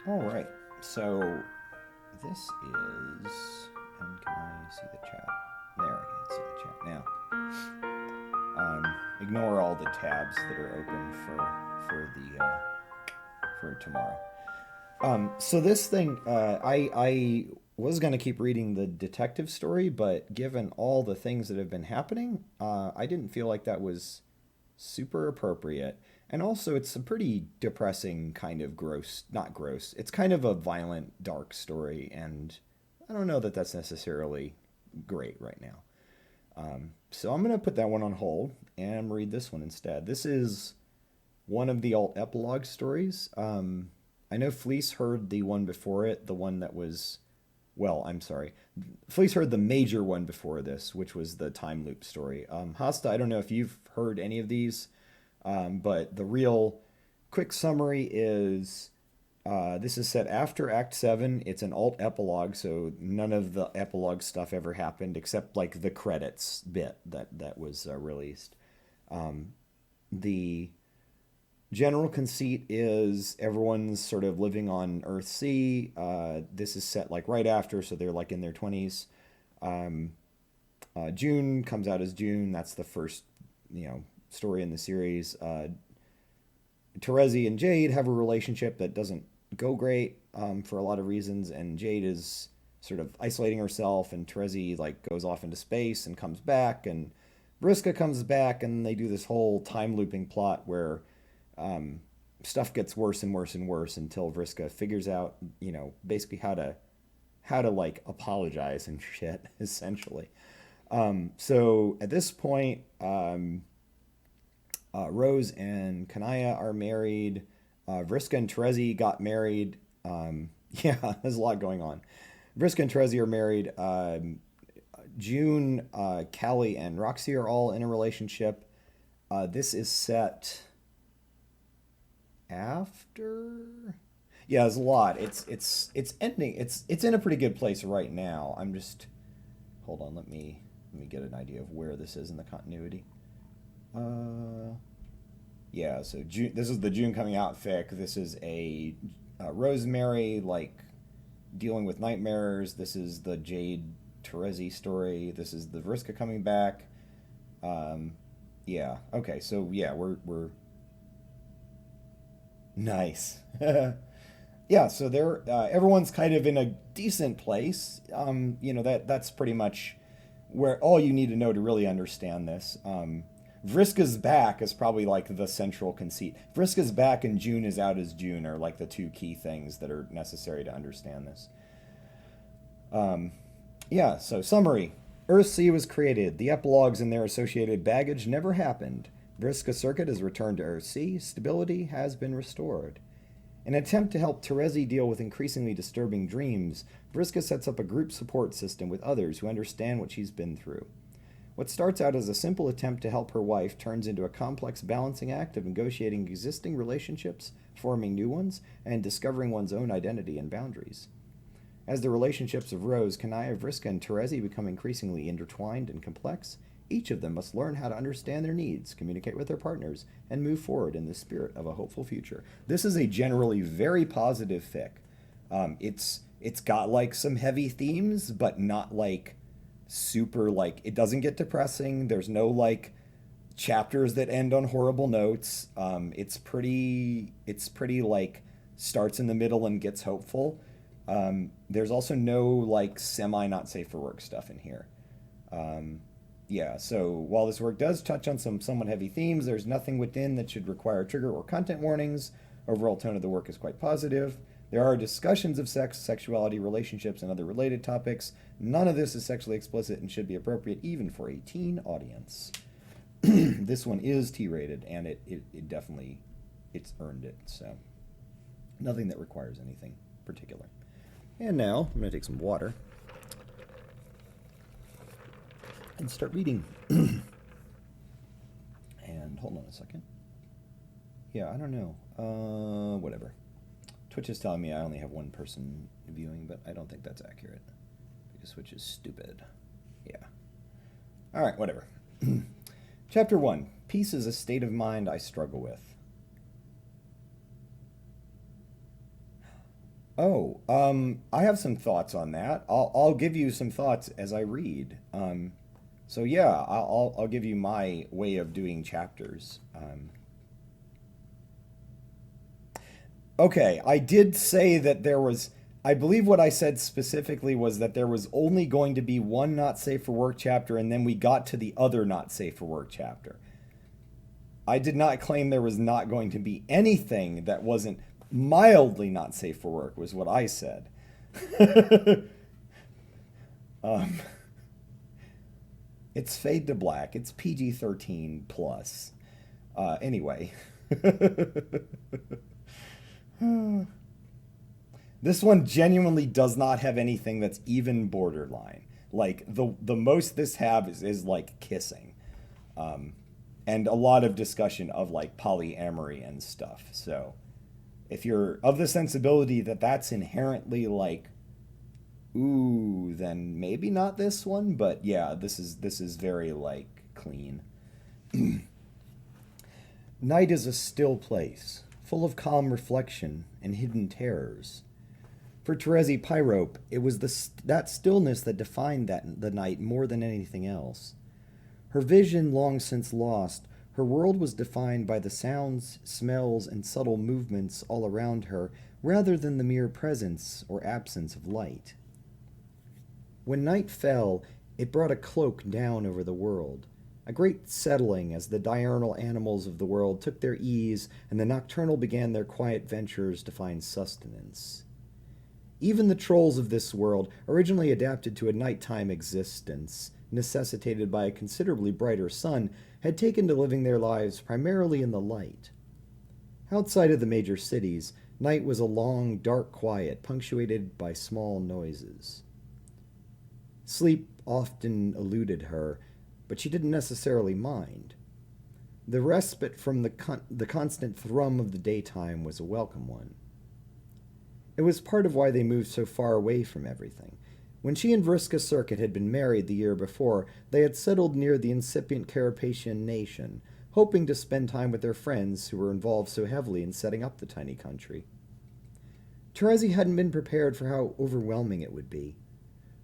All right. So this is. And can I see the chat? There, I can see the chat now. Ignore all the tabs that are open for tomorrow. So this thing, I was gonna keep reading the detective story, but given all the things that have been happening, I didn't feel like that was super appropriate. And also, it's a pretty depressing kind of gross, not gross. It's kind of a violent, dark story, and I don't know that that's necessarily great right now. So I'm gonna put that one on hold and read this one instead. This is one of the alt epilogue stories. I know Fleece heard the one before it, the one that was, well, I'm sorry. Fleece heard the major one before this, which was the time loop story. Hasta, I don't know if you've heard any of these, but the real quick summary is this is set after Act 7. It's an alt epilogue, so none of the epilogue stuff ever happened except like the credits bit that was released. The general conceit is everyone's sort of living on Earth C. This is set like right after, so they're like in their 20s. June comes out as June. That's the first, story in the series. Terezi and Jade have a relationship that doesn't go great for a lot of reasons, and Jade is sort of isolating herself, and Terezi like goes off into space and comes back, and Vriska comes back, and they do this whole time looping plot where um, stuff gets worse and worse and worse until Vriska figures out, basically how to like apologize and shit, essentially. So at this point, Rose and Kanaya are married. Vriska and Terezi got married. Yeah, there's a lot going on. Vriska and Terezi are married. June, Callie, and Roxy are all in a relationship. This is set after. Yeah, there's a lot. It's ending. It's in a pretty good place right now. I'm just hold on. Let me get an idea of where this is in the continuity. Uh, yeah. So June. This is the June coming out fic. This is a Rosemary like dealing with nightmares. This is the Jade Terezi story. This is the Vriska coming back. Um, yeah. Okay. So yeah, we're nice. Yeah. So they're everyone's kind of in a decent place. That's pretty much where all you need to know to really understand this. Vriska's back is probably like the central conceit. Vriska's back and June is out as June are like the two key things that are necessary to understand this. Um, yeah, so summary. Earthsea was created. The epilogues and their associated baggage never happened. Vriska Circuit has returned to Earthsea. Stability has been restored. In an attempt to help Terezi deal with increasingly disturbing dreams, Vriska sets up a group support system with others who understand what she's been through. What starts out as a simple attempt to help her wife turns into a complex balancing act of negotiating existing relationships, forming new ones, and discovering one's own identity and boundaries. As the relationships of Rose, Kanaya, Vriska, and Terezi become increasingly intertwined and complex, each of them must learn how to understand their needs, communicate with their partners, and move forward in the spirit of a hopeful future. This is a generally very positive fic. It's got like some heavy themes, but not like super like it doesn't get depressing. There's no like chapters that end on horrible notes. It's pretty like starts in the middle and gets hopeful. There's also no like semi not safe for work stuff in here. Um, yeah, so while this work does touch on some somewhat heavy themes, there's nothing within that should require trigger or content warnings. Overall tone of the work is quite positive. There are discussions of sex, sexuality, relationships, and other related topics. None of this is sexually explicit and should be appropriate even for a teen audience. This one is T-rated, and it definitely it's earned it. So nothing that requires anything particular. And now I'm gonna take some water and start reading. And hold on a second. Yeah, I don't know. Whatever. Twitch is telling me I only have one person viewing, but I don't think that's accurate because Twitch is stupid. Yeah. All right, whatever. Chapter 1. Peace is a state of mind I struggle with. Oh, I have some thoughts on that. I'll give you some thoughts as I read. So yeah, I'll give you my way of doing chapters. Okay, I did say that there was. I believe what I said specifically was that there was only going to be one not safe for work chapter, and then we got to the other not safe for work chapter. I did not claim there was not going to be anything that wasn't mildly not safe for work, was what I said. um, it's Fade to Black. It's PG-13 plus. Anyway. This one genuinely does not have anything that's even borderline. Like the most this have is like kissing. And a lot of discussion of like polyamory and stuff. So if you're of the sensibility that that's inherently like ooh, then maybe not this one, but yeah, this is very like clean. Night is a still place, full of calm reflection and hidden terrors. For Terezi Pyrope, it was that stillness that defined the night more than anything else. Her vision long since lost, her world was defined by the sounds, smells, and subtle movements all around her, rather than the mere presence or absence of light. When night fell, it brought a cloak down over the world, a great settling as the diurnal animals of the world took their ease and the nocturnal began their quiet ventures to find sustenance. Even the trolls of this world, originally adapted to a nighttime existence, necessitated by a considerably brighter sun, had taken to living their lives primarily in the light. Outside of the major cities, night was a long, dark quiet, punctuated by small noises. Sleep often eluded her, but she didn't necessarily mind. The respite from the constant thrum of the daytime was a welcome one. It was part of why they moved so far away from everything. When she and Vriska Circuit had been married the year before, they had settled near the incipient Carapacian nation, hoping to spend time with their friends who were involved so heavily in setting up the tiny country. Terezi hadn't been prepared for how overwhelming it would be.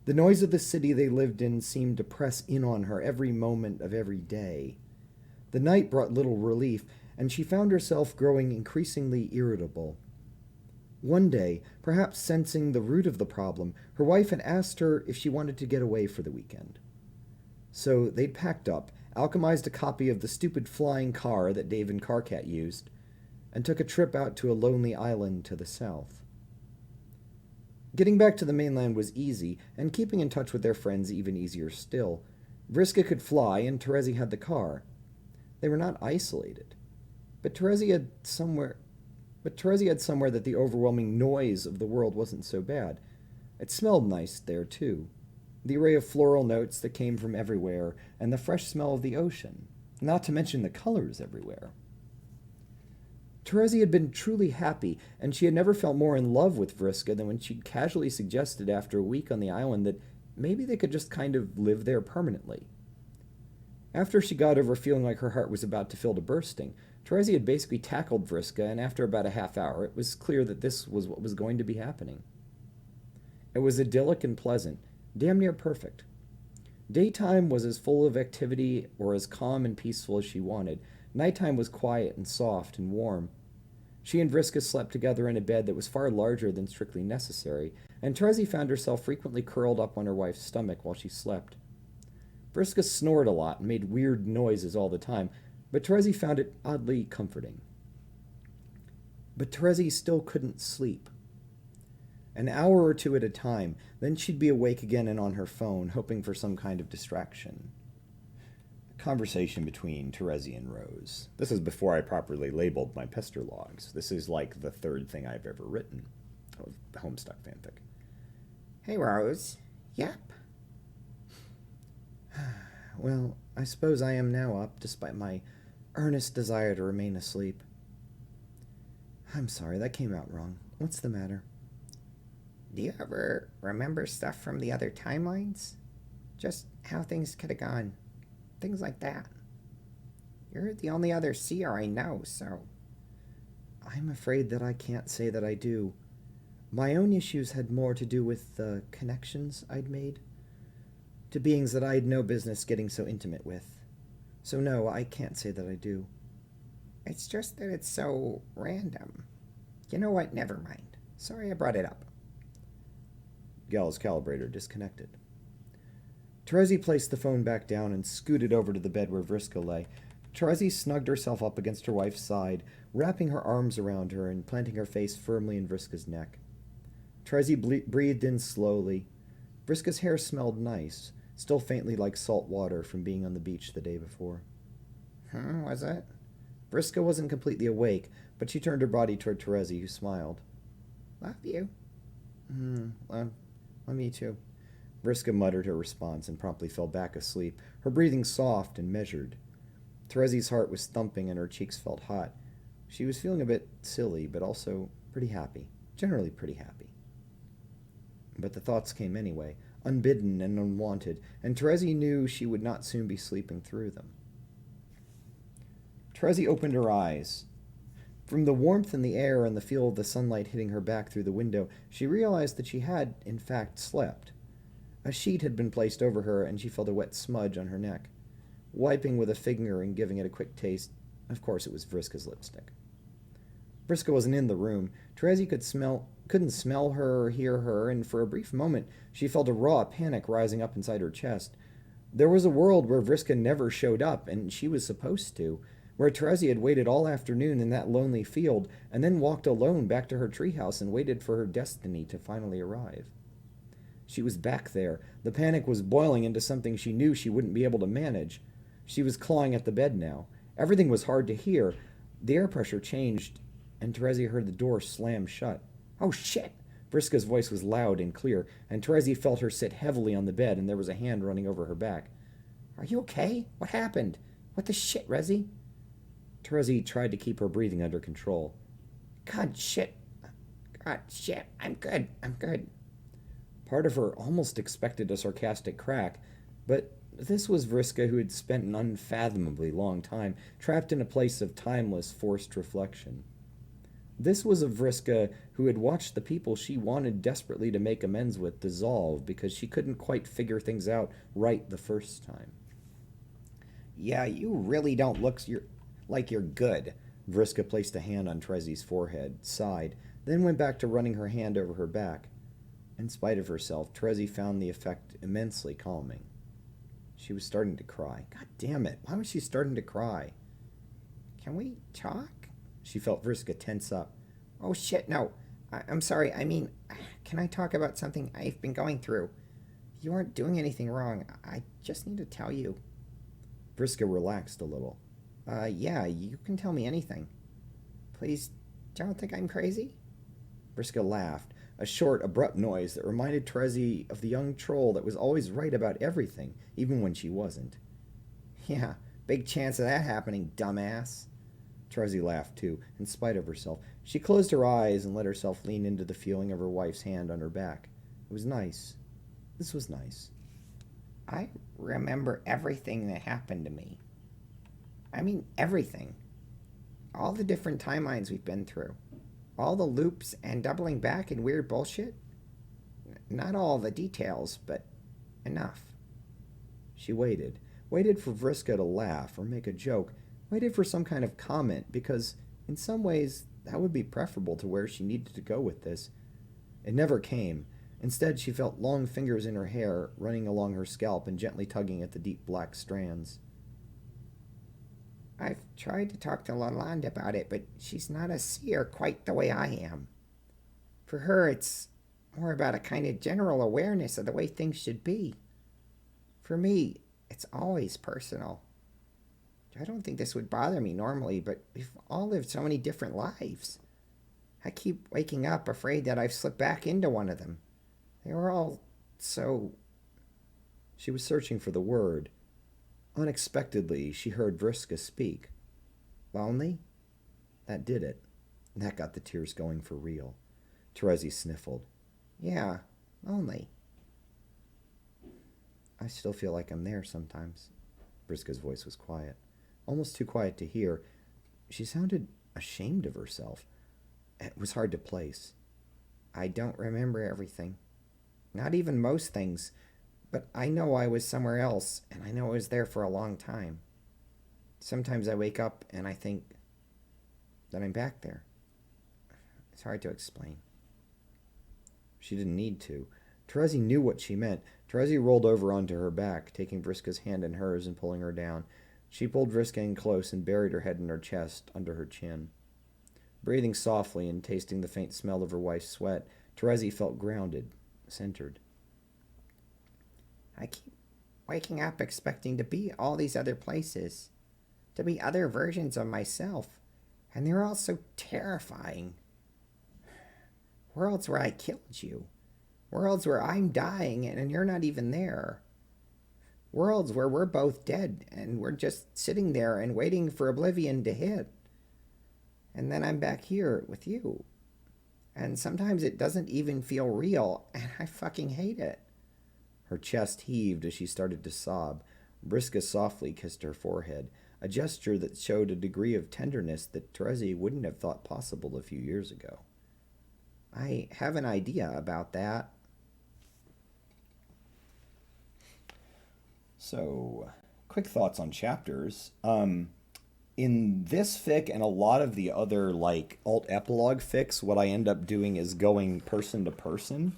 The noise of the city they lived in seemed to press in on her every moment of every day. The night brought little relief, and she found herself growing increasingly irritable. One day, perhaps sensing the root of the problem, her wife had asked her if she wanted to get away for the weekend. So they'd packed up, alchemized a copy of the stupid flying car that Dave and Carcat used, and took a trip out to a lonely island to the south. Getting back to the mainland was easy, and keeping in touch with their friends even easier still. Vriska could fly, and Terezi had the car. They were not isolated. But Terezi had somewhere that the overwhelming noise of the world wasn't so bad. It smelled nice there, too. The array of floral notes that came from everywhere, and the fresh smell of the ocean, not to mention the colors everywhere. Terezi had been truly happy, and she had never felt more in love with Vriska than when she casually suggested after a week on the island that maybe they could just kind of live there permanently. After she got over feeling like her heart was about to fill to bursting, Terezi had basically tackled Vriska, and after about a half hour, it was clear that this was what was going to be happening. It was idyllic and pleasant, damn near perfect. Daytime was as full of activity or as calm and peaceful as she wanted. Nighttime was quiet and soft and warm. She and Vriska slept together in a bed that was far larger than strictly necessary, and Terezi found herself frequently curled up on her wife's stomach while she slept. Vriska snored a lot and made weird noises all the time, but Terezi found it oddly comforting. But Terezi still couldn't sleep. An hour or two at a time, then she'd be awake again and on her phone, hoping for some kind of distraction. A conversation between Terezi and Rose. This is before I properly labeled my pester logs. This is like the third thing I've ever written of Homestuck Fanfic. Hey, Rose. Yep. Well, I suppose I am now up, despite my earnest desire to remain asleep. I'm sorry, that came out wrong. What's the matter? Do you ever remember stuff from the other timelines? Just how things could have gone. Things like that. You're the only other seer I know, so... I'm afraid that I can't say that I do. My own issues had more to do with the connections I'd made to beings that I had no business getting so intimate with. So no, I can't say that I do. It's just that it's so random. You know what? Never mind. Sorry I brought it up. Gal's calibrator disconnected. Terezi placed the phone back down and scooted over to the bed where Vriska lay. Terezi snugged herself up against her wife's side, wrapping her arms around her and planting her face firmly in Vriska's neck. Terezi breathed in slowly. Vriska's hair smelled nice, still faintly like salt water from being on the beach the day before. Was it? Vriska wasn't completely awake, but she turned her body toward Terezi, who smiled. Love you. Love me too. Vriska muttered her response and promptly fell back asleep, her breathing soft and measured. Terezi's heart was thumping and her cheeks felt hot. She was feeling a bit silly, but also pretty happy. Generally pretty happy. But the thoughts came anyway, unbidden and unwanted, and Terezi knew she would not soon be sleeping through them. Terezi opened her eyes. From the warmth in the air and the feel of the sunlight hitting her back through the window, she realized that she had, in fact, slept. A sheet had been placed over her, and she felt a wet smudge on her neck. Wiping with a finger and giving it a quick taste, of course it was Vriska's lipstick. Vriska wasn't in the room. Terezi couldn't smell her or hear her, and for a brief moment she felt a raw panic rising up inside her chest. There was a world where Vriska never showed up, and she was supposed to, where Terezi had waited all afternoon in that lonely field, and then walked alone back to her treehouse and waited for her destiny to finally arrive. She was back there. The panic was boiling into something she knew she wouldn't be able to manage. She was clawing at the bed now. Everything was hard to hear. The air pressure changed, and Terezi heard the door slam shut. "Oh, shit!" Vriska's voice was loud and clear, and Terezi felt her sit heavily on the bed, and there was a hand running over her back. "Are you okay? What happened? What the shit, Rezi?" Terezi tried to keep her breathing under control. God, shit. I'm good. Part of her almost expected a sarcastic crack, but this was Vriska, who had spent an unfathomably long time trapped in a place of timeless, forced reflection. This was a Vriska who had watched the people she wanted desperately to make amends with dissolve because she couldn't quite figure things out right the first time. "Yeah, you really don't look like you're good." Vriska placed a hand on Terezi's forehead, sighed, then went back to running her hand over her back. In spite of herself, Terezi found the effect immensely calming. She was starting to cry. God damn it, why was she starting to cry? "Can we talk?" She felt Vriska tense up. "Oh shit, no. I'm sorry. I mean, can I talk about something I've been going through? You aren't doing anything wrong. I just need to tell you." Vriska relaxed a little. Yeah, you can tell me anything. Please don't think I'm crazy?" Vriska laughed, a short, abrupt noise that reminded Terezi of the young troll that was always right about everything, even when she wasn't. "Yeah, big chance of that happening, dumbass." Terezi laughed too, in spite of herself. She closed her eyes and let herself lean into the feeling of her wife's hand on her back. It was nice. This was nice. "I remember everything that happened to me. I mean, everything. All the different timelines we've been through. All the loops and doubling back and weird bullshit. Not all the details, but enough." She waited for Vriska to laugh or make a joke, waited for some kind of comment, because in some ways that would be preferable to where she needed to go with this. It never came. Instead, she felt long fingers in her hair running along her scalp and gently tugging at the deep black strands. "I've tried to talk to Lalande about it, but she's not a seer quite the way I am. For her, it's more about a kind of general awareness of the way things should be. For me, it's always personal. I don't think this would bother me normally, but we've all lived so many different lives. I keep waking up afraid that I've slipped back into one of them. They were all so..." She was searching for the word. Unexpectedly, she heard Vriska speak. "Lonely?" That did it. That got the tears going for real. Terezi sniffled. "Yeah, lonely." "I still feel like I'm there sometimes." Vriska's voice was quiet. Almost too quiet to hear. She sounded ashamed of herself. It was hard to place. I don't remember everything. Not even most things. But I know I was somewhere else, and I know I was there for a long time. Sometimes I wake up and I think that I'm back there. It's hard to explain. She didn't need to. Terezi knew what she meant. Terezi rolled over onto her back, taking Vriska's hand in hers and pulling her down. She pulled Vriska in close and buried her head in her chest, under her chin. Breathing softly and tasting the faint smell of her wife's sweat, Terezi felt grounded, centered. I keep waking up expecting to be all these other places, to be other versions of myself, and they're all so terrifying. Worlds where I killed you. Worlds where I'm dying and you're not even there. Worlds where we're both dead and we're just sitting there and waiting for oblivion to hit. And then I'm back here with you. And sometimes it doesn't even feel real, and I fucking hate it. Her chest heaved as she started to sob. Vriska softly kissed her forehead, a gesture that showed a degree of tenderness that Terezi wouldn't have thought possible a few years ago. I have an idea about that. So, quick thoughts on chapters. In this fic and a lot of the other, like, alt-epilogue fics, what I end up doing is going person to person.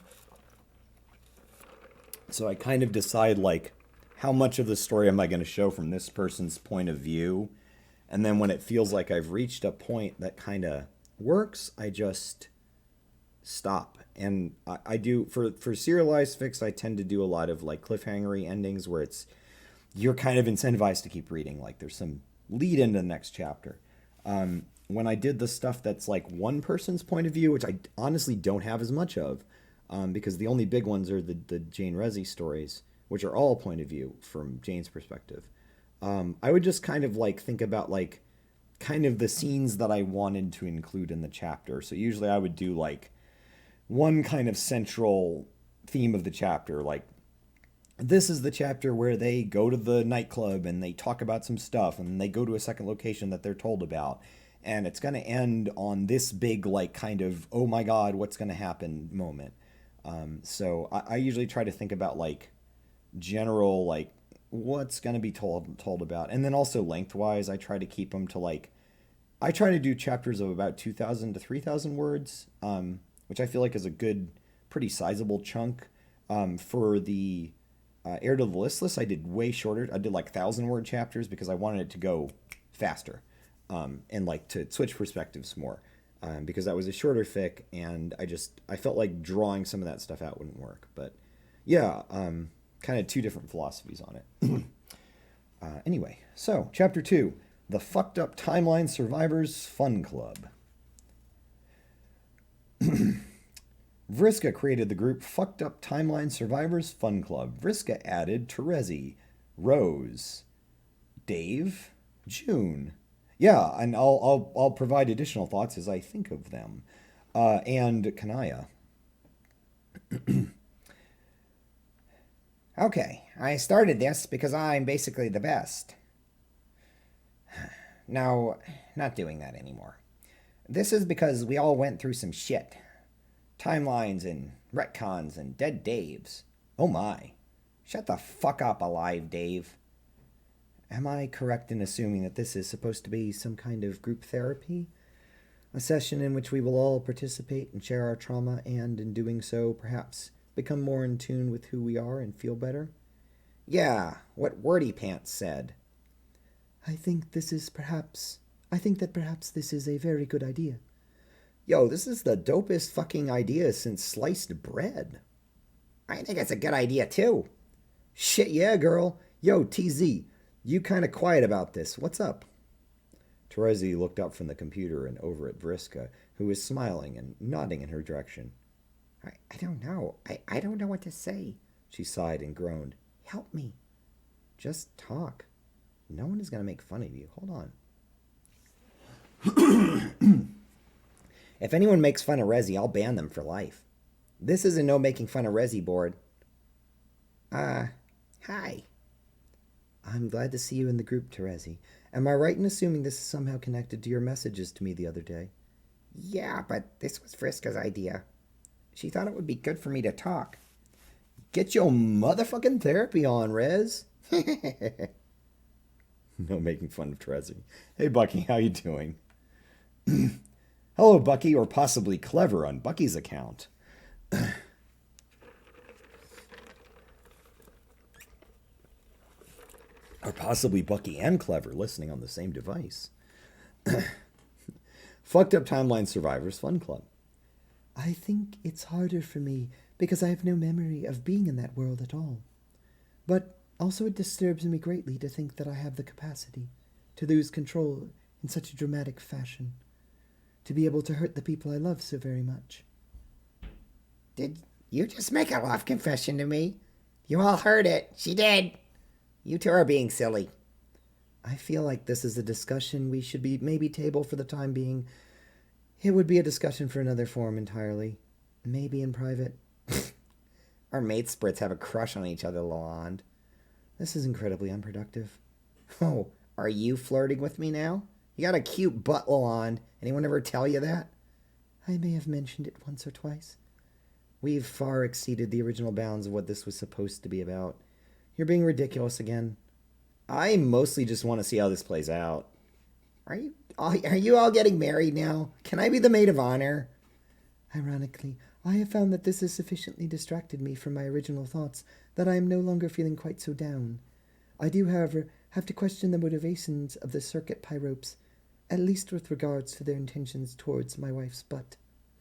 So I kind of decide, like, how much of the story am I going to show from this person's point of view? And then when it feels like I've reached a point that kind of works, I just stop. And I do, for serialized fics, I tend to do a lot of, like, cliffhangery endings where you're kind of incentivized to keep reading. Like, there's some lead into the next chapter. When I did the stuff that's, like, one person's point of view, which I honestly don't have as much of, because the only big ones are the Jane Resi stories, which are all point of view from Jane's perspective. I would just kind of like think about like kind of the scenes that I wanted to include in the chapter. So usually I would do like one kind of central theme of the chapter. Like, this is the chapter where they go to the nightclub and they talk about some stuff and they go to a second location that they're told about. And it's going to end on this big like kind of, oh my God, what's going to happen moment. So I usually try to think about like general, like what's going to be told about. And then also lengthwise, I try to keep them to like, I try to do chapters of about 2,000 to 3,000 words, which I feel like is a good, pretty sizable chunk. For the Heir to the Listless, I did way shorter. I did like 1,000-word chapters because I wanted it to go faster, and like to switch perspectives more. Because that was a shorter fic, and I felt like drawing some of that stuff out wouldn't work. But yeah, kind of two different philosophies on it. Anyway, so chapter 2, The Fucked Up Timeline Survivors Fun Club. Vriska created the group Fucked Up Timeline Survivors Fun Club. Vriska added Terezi, Rose, Dave, June. Yeah, and I'll provide additional thoughts as I think of them. And Kanaya. Okay, I started this because I'm basically the best. No, not doing that anymore. This is because we all went through some shit. Timelines and retcons and dead Daves. Oh my. Shut the fuck up, alive Dave. Am I correct in assuming that this is supposed to be some kind of group therapy? A session in which we will all participate and share our trauma and, in doing so, perhaps become more in tune with who we are and feel better? Yeah, what Wordy Pants said. I think that perhaps this is a very good idea. Yo, this is the dopest fucking idea since sliced bread. I think it's a good idea too. Shit yeah, girl. Yo, TZ. You kind of quiet about this. What's up? Terezi looked up from the computer and over at Vriska, who was smiling and nodding in her direction. I don't know. I don't know what to say. She sighed and groaned. Help me. Just talk. No one is going to make fun of you. Hold on. If anyone makes fun of Rezi, I'll ban them for life. This is a no making fun of Rezi board. Hi. I'm glad to see you in the group, Terezi. Am I right in assuming this is somehow connected to your messages to me the other day? Yeah, but this was Vriska's idea. She thought it would be good for me to talk. Get your motherfucking therapy on, Rez. No making fun of Terezi. Hey, Bucky, how you doing? Hello, Bucky, or possibly Clever on Bucky's account. Or possibly Bucky and Clever listening on the same device. Fucked Up Timeline Survivors Fun Club. I think it's harder for me because I have no memory of being in that world at all. But also it disturbs me greatly to think that I have the capacity to lose control in such a dramatic fashion, to be able to hurt the people I love so very much. Did you just make a love confession to me? You all heard it. She did. You two are being silly. I feel like this is a discussion we should be maybe table for the time being. It would be a discussion for another forum entirely. Maybe in private. Our mate sprits have a crush on each other, Lalonde. This is incredibly unproductive. Oh, are you flirting with me now? You got a cute butt, Lalonde. Anyone ever tell you that? I may have mentioned it once or twice. We've far exceeded the original bounds of what this was supposed to be about. You're being ridiculous again. I mostly just want to see how this plays out. Are you all getting married now? Can I be the maid of honor? Ironically, I have found that this has sufficiently distracted me from my original thoughts that I am no longer feeling quite so down. I do, however, have to question the motivations of the circuit pyropes, at least with regards to their intentions towards my wife's butt.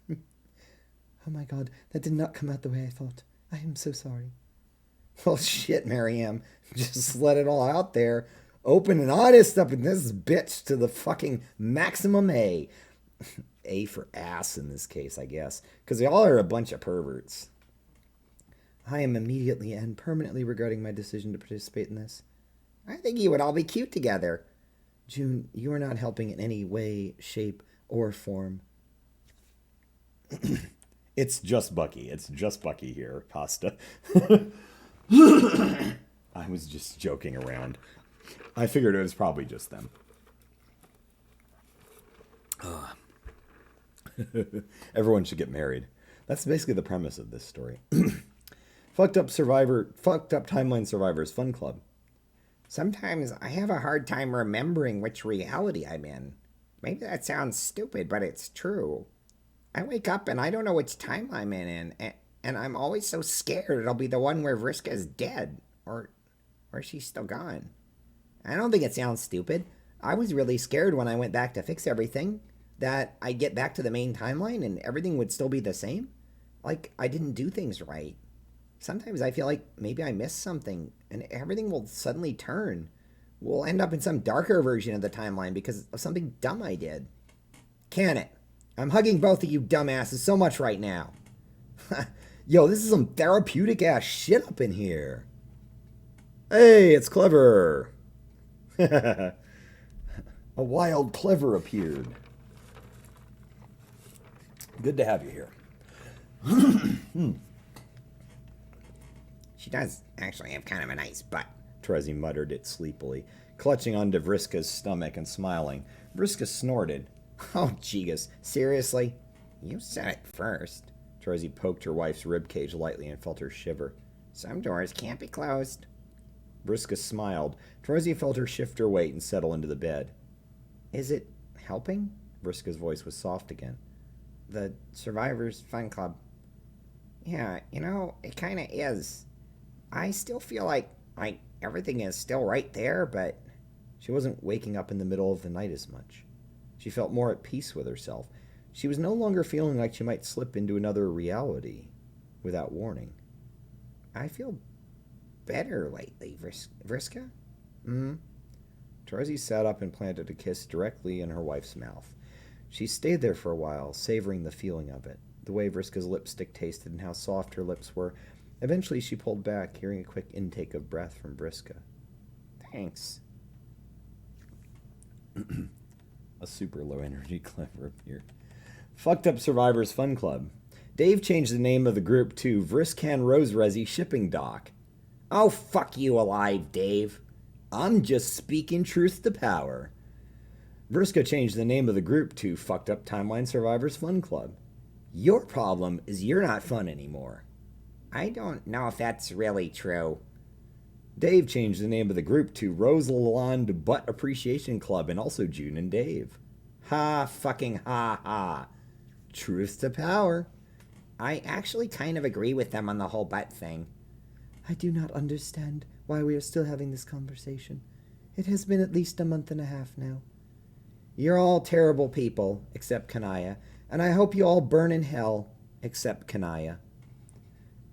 Oh my god, that did not come out the way I thought. I am so sorry. Well, shit, Maryam. Just let it all out there. Open and honest up in this bitch to the fucking maximum A. A for ass in this case, I guess. Because y'all are a bunch of perverts. I am immediately and permanently regretting my decision to participate in this. I think you would all be cute together. June, you are not helping in any way, shape, or form. It's just Bucky. It's just Bucky here, Costa. I was just joking around. I figured it was probably just them. Everyone should get married. That's basically the premise of this story. Fucked Up Timeline Survivors Fun Club. Sometimes I have a hard time remembering which reality I'm in. Maybe that sounds stupid, but it's true. I wake up and I don't know which time I'm in, and I'm always so scared it'll be the one where Vriska is dead, or she's still gone. I don't think it sounds stupid. I was really scared when I went back to fix everything, that I'd get back to the main timeline and everything would still be the same. Like I didn't do things right. Sometimes I feel like maybe I missed something, and everything will suddenly turn. We'll end up in some darker version of the timeline because of something dumb I did. Can it? I'm hugging both of you dumbasses so much right now. Yo, this is some therapeutic ass shit up in here. Hey, it's Clever. A wild Clever appeared. Good to have you here. She does actually have kind of a nice butt. Terezi muttered it sleepily, clutching onto Vriska's stomach and smiling. Vriska snorted. Oh, Jesus. Seriously? You said it first. Terezi poked her wife's ribcage lightly and felt her shiver. Some doors can't be closed. Vriska smiled. Terezi felt her shift her weight and settle into the bed. Is it helping? Vriska's voice was soft again. The Survivors Fun Club. Yeah, it kind of is. I still feel like everything is still right there, but... She wasn't waking up in the middle of the night as much. She felt more at peace with herself. She was no longer feeling like she might slip into another reality without warning. I feel better lately, Vriska. Terezi sat up and planted a kiss directly in her wife's mouth. She stayed there for a while, savoring the feeling of it, the way Vriska's lipstick tasted and how soft her lips were. Eventually she pulled back, hearing a quick intake of breath from Vriska. Thanks. A super low energy Clever appeared. Fucked Up Survivors Fun Club. Dave changed the name of the group to Vriscan Rose Resi Shipping Dock. Oh, fuck you alive, Dave. I'm just speaking truth to power. Vriska changed the name of the group to Fucked Up Timeline Survivors Fun Club. Your problem is you're not fun anymore. I don't know if that's really true. Dave changed the name of the group to Rosalind Butt Appreciation Club, and also June and Dave. Ha fucking ha ha. Truth to power. I actually kind of agree with them on the whole butt thing. I do not understand why we are still having this conversation. It has been at least a month and a half now. You're all terrible people, except Kanaya, and I hope you all burn in hell, except Kanaya.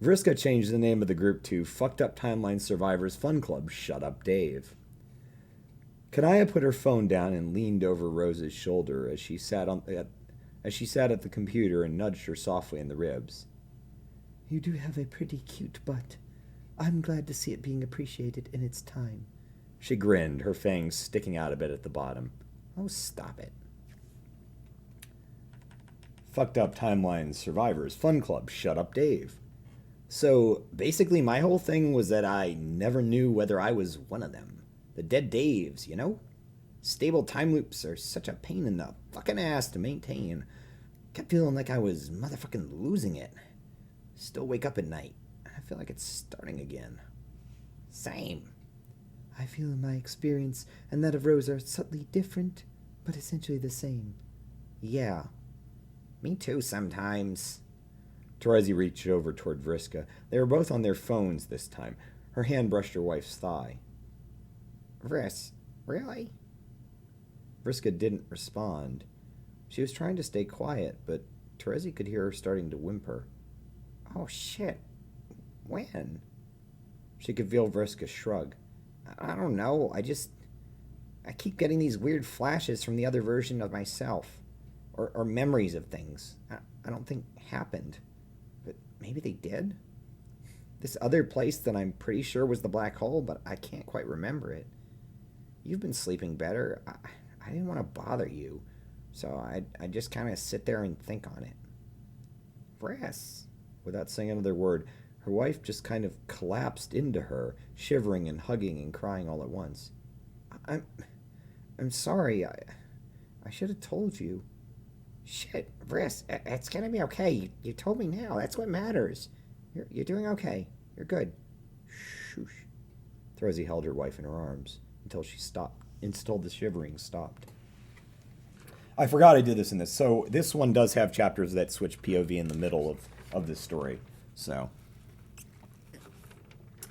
Vriska changed the name of the group to Fucked Up Timeline Survivors Fun Club Shut Up Dave. Kanaya put her phone down and leaned over Rose's shoulder as she sat at the computer and nudged her softly in the ribs. You do have a pretty cute butt. I'm glad to see it being appreciated in its time. She grinned, her fangs sticking out a bit at the bottom. Oh, stop it. Fucked Up Timeline Survivors Fun Club Shut Up Dave. So, basically my whole thing was that I never knew whether I was one of them. The dead Daves, you know? Stable time loops are such a pain in the fucking ass to maintain. Kept feeling like I was motherfucking losing it. Still wake up at night. I feel like it's starting again. Same. I feel my experience and that of Rose are subtly different, but essentially the same. Yeah. Me too sometimes. Terezi reached over toward Vriska. They were both on their phones this time. Her hand brushed her wife's thigh. Vris, really? Vriska didn't respond. She was trying to stay quiet, but Terezi could hear her starting to whimper. Oh, shit. When? She could feel Vriska shrug. I don't know. I keep getting these weird flashes from the other version of myself. Or memories of things I don't think happened. But maybe they did? This other place that I'm pretty sure was the black hole, but I can't quite remember it. You've been sleeping better. I didn't want to bother you, so I just kind of sit there and think on it. Vris. Without saying another word, her wife just kind of collapsed into her, shivering and hugging and crying all at once. I'm sorry. I should have told you. Shit, Vris, it's gonna be okay. You told me now. That's what matters. You're doing okay. You're good. Shoosh. Terezi held her wife in her arms until the shivering stopped. I forgot I did this in this. So this one does have chapters that switch POV in the middle of this story. So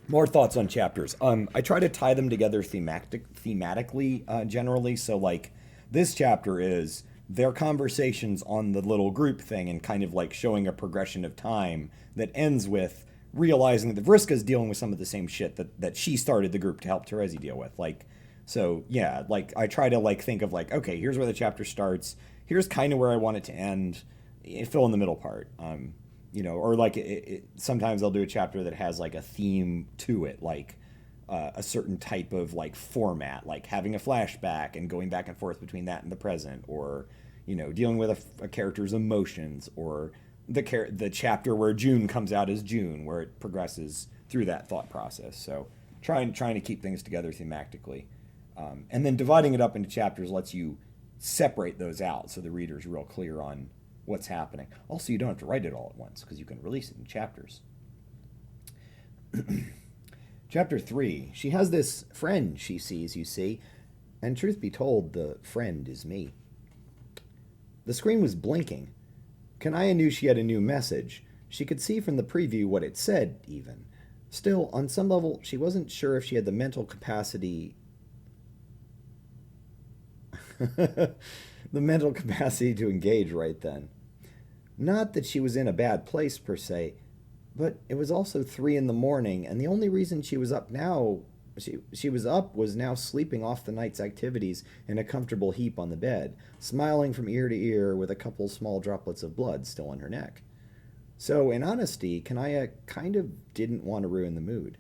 more thoughts on chapters. I try to tie them together thematically generally. So like this chapter is their conversations on the little group thing and kind of like showing a progression of time that ends with realizing that Vriska's dealing with some of the same shit that she started the group to help Terezi deal with. Like, so yeah, like I try to like think of like, okay, here's where the chapter starts. Here's kind of where I want it to end. Fill in the middle part. Or like sometimes I'll do a chapter that has like a theme to it, like a certain type of like format, like having a flashback and going back and forth between that and the present, or dealing with a character's emotions, or the chapter where June comes out as June, where it progresses through that thought process. So trying to keep things together thematically, and then dividing it up into chapters lets you separate those out so the reader's real clear on what's happening. Also, you don't have to write it all at once because you can release it in chapters. Chapter 3. She has this friend she sees, you see, and truth be told, the friend is me. The screen was blinking. Kanaya knew she had a new message. She could see from the preview what it said, even. Still, on some level, she wasn't sure if she had the mental capacity... the mental capacity to engage right then. Not that she was in a bad place, per se, but it was also 3 a.m, and the only reason she was up now, she was up was now sleeping off the night's activities in a comfortable heap on the bed, smiling from ear to ear with a couple small droplets of blood still on her neck. So, in honesty, Kanaya kind of didn't want to ruin the mood.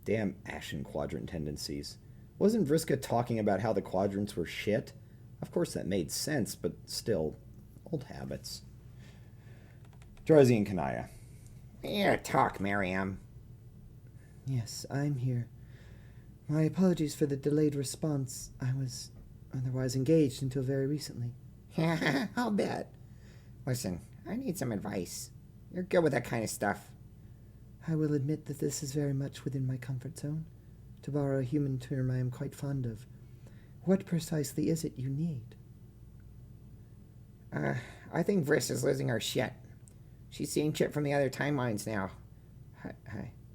Damn Ashen Quadrant tendencies. Wasn't Vriska talking about how the quadrants were shit? Of course that made sense, but still, old habits. Terezi and Kanaya. Here, talk, Miriam. Yes, I'm here. My apologies for the delayed response. I was otherwise engaged until very recently. I'll bet. Listen, I need some advice. You're good with that kind of stuff. I will admit that this is very much within my comfort zone. To borrow a human term I am quite fond of. What precisely is it you need? I think Vriska's losing her shit. She's seeing shit from the other timelines now.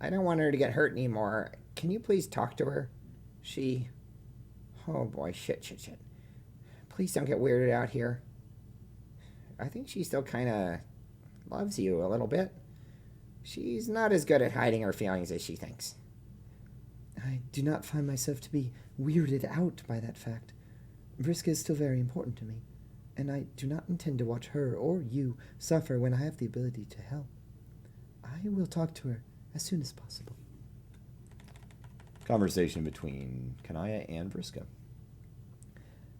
I don't want her to get hurt anymore. Can you please talk to her? Oh boy, shit. Please don't get weirded out here. I think she still kind of loves you a little bit. She's not as good at hiding her feelings as she thinks. I do not find myself to be weirded out by that fact. Vriska is still very important to me, and I do not intend to watch her or you suffer when I have the ability to help. I will talk to her as soon as possible. Conversation between Kanaya and Brisco.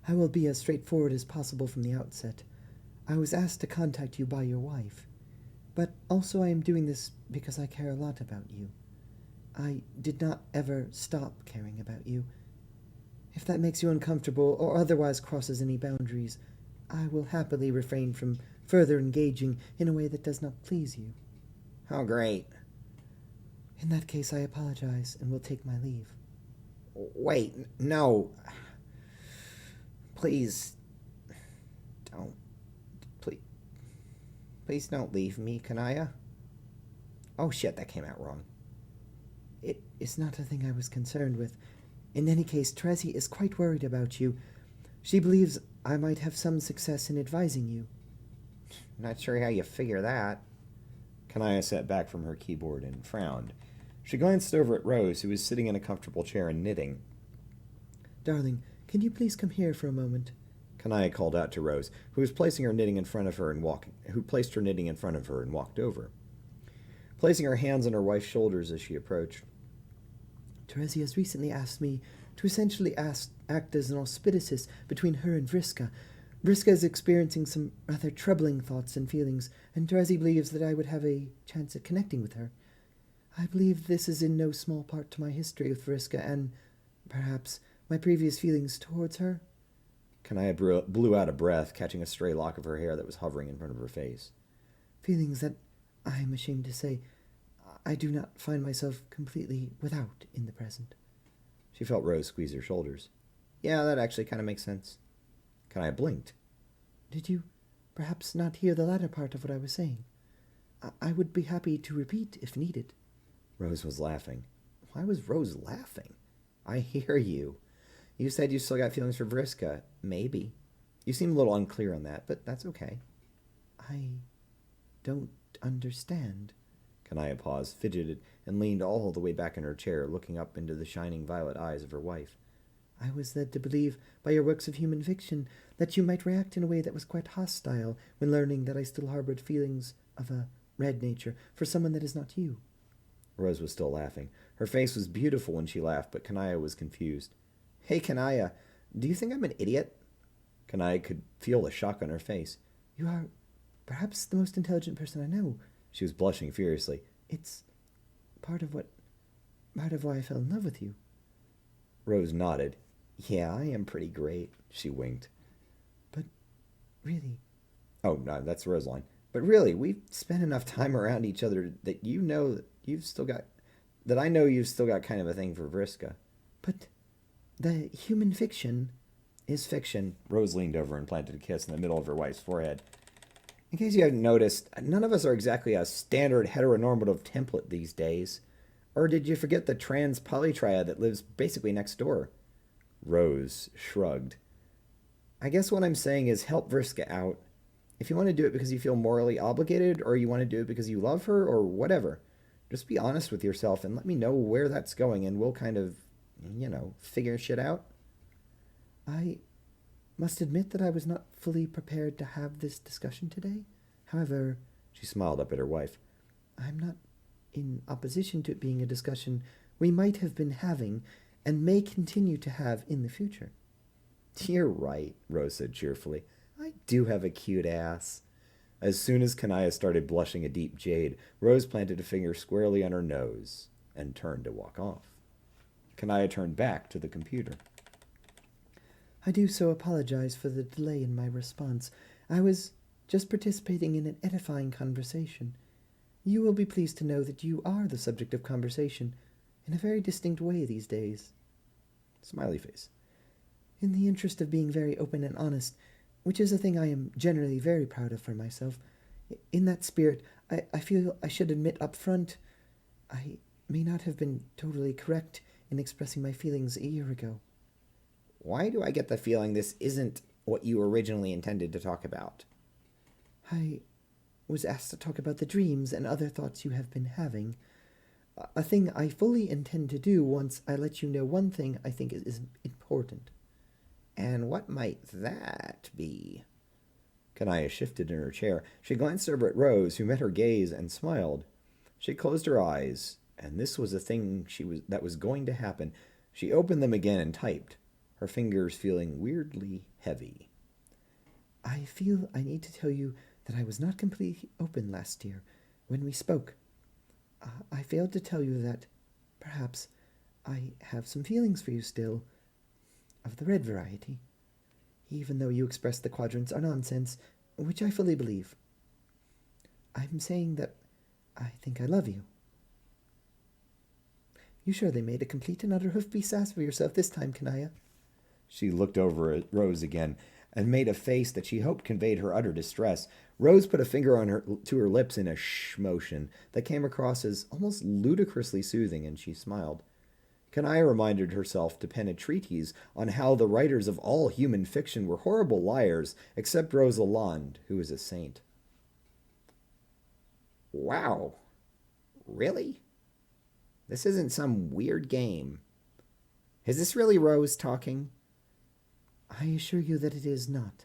I will be as straightforward as possible from the outset. I was asked to contact you by your wife, but also I am doing this because I care a lot about you. I did not ever stop caring about you. If that makes you uncomfortable or otherwise crosses any boundaries, I will happily refrain from further engaging in a way that does not please you. Oh, great. In that case, I apologize and will take my leave. Wait, no. Please don't. Please don't leave me, Kanaya. Oh shit, that came out wrong. It is not a thing I was concerned with. In any case, Terezi is quite worried about you. She believes I might have some success in advising you. Not sure how you figure that. Kanaya sat back from her keyboard and frowned. She glanced over at Rose, who was sitting in a comfortable chair and knitting. Darling, can you please come here for a moment? Kanaya called out to Rose, who was placing her knitting in front of her and placed her knitting in front of her and walked over. Placing her hands on her wife's shoulders as she approached. Terezi has recently asked me to essentially act as an auspicious between her and Vriska. Vriska is experiencing some rather troubling thoughts and feelings, and Terezi believes that I would have a chance at connecting with her. I believe this is in no small part to my history with Vriska and, perhaps, my previous feelings towards her. Kanaya blew out a breath, catching a stray lock of her hair that was hovering in front of her face. Feelings that, I am ashamed to say, I do not find myself completely without in the present. She felt Rose squeeze her shoulders. Yeah, that actually kind of makes sense. Kanaya blinked. Did you perhaps not hear the latter part of what I was saying? I would be happy to repeat if needed. Rose was laughing. Why was Rose laughing? I hear you. You said you still got feelings for Vriska. Maybe. You seem a little unclear on that, but that's okay. I don't understand. Kanaya paused, fidgeted, and leaned all the way back in her chair, looking up into the shining violet eyes of her wife. I was led to believe, by your works of human fiction, that you might react in a way that was quite hostile when learning that I still harbored feelings of a red nature for someone that is not you. Rose was still laughing. Her face was beautiful when she laughed, but Kanaya was confused. Hey, Kanaya, do you think I'm an idiot? Kanaya could feel the shock on her face. You are perhaps the most intelligent person I know. She was blushing furiously. It's part of why I fell in love with you. Rose nodded. Yeah, I am pretty great. She winked. But really... Oh, no, that's Roseline. But really, we've spent enough time around each other that you know that you've still got... that I know you've still got kind of a thing for Vriska. But the human fiction... is fiction. Rose leaned over and planted a kiss in the middle of her wife's forehead. In case you haven't noticed, none of us are exactly a standard heteronormative template these days. Or did you forget the trans polytriad that lives basically next door? Rose shrugged. I guess what I'm saying is help Vriska out. If you want to do it because you feel morally obligated, or you want to do it because you love her, or whatever, just be honest with yourself and let me know where that's going, and we'll kind of, figure shit out. I must admit that I was not fully prepared to have this discussion today. However... She smiled up at her wife. I'm not in opposition to it being a discussion we might have been having and may continue to have in the future. You're right, Rose said cheerfully. I do have a cute ass. As soon as Kanaya started blushing a deep jade, Rose planted a finger squarely on her nose and turned to walk off. Kanaya turned back to the computer. I do so apologize for the delay in my response. I was just participating in an edifying conversation. You will be pleased to know that you are the subject of conversation in a very distinct way these days. Smiley face. In the interest of being very open and honest, which is a thing I am generally very proud of for myself, in that spirit, I feel I should admit up front, I may not have been totally correct in expressing my feelings a year ago. Why do I get the feeling this isn't what you originally intended to talk about? I was asked to talk about the dreams and other thoughts you have been having. A thing I fully intend to do once I let you know one thing I think is important. And what might that be? Kanaya shifted in her chair. She glanced over at Rose, who met her gaze and smiled. She closed her eyes, and this was a thing that was going to happen. She opened them again and typed, her fingers feeling weirdly heavy. I feel I need to tell you that I was not completely open last year when we spoke. I failed to tell you that, perhaps, I have some feelings for you still, of the red variety, even though you express the quadrants are nonsense, which I fully believe. I'm saying that I think I love you. You surely made a complete and utter hoof-beast ass for yourself this time, Kanaya. She looked over at Rose again and made a face that she hoped conveyed her utter distress. Rose put a finger to her lips in a shh motion that came across as almost ludicrously soothing, and she smiled. Kanaya reminded herself to pen a treatise on how the writers of all human fiction were horrible liars, except Rose Lalonde, who is a saint. Wow. Really? This isn't some weird game. Is this really Rose talking? I assure you that it is not.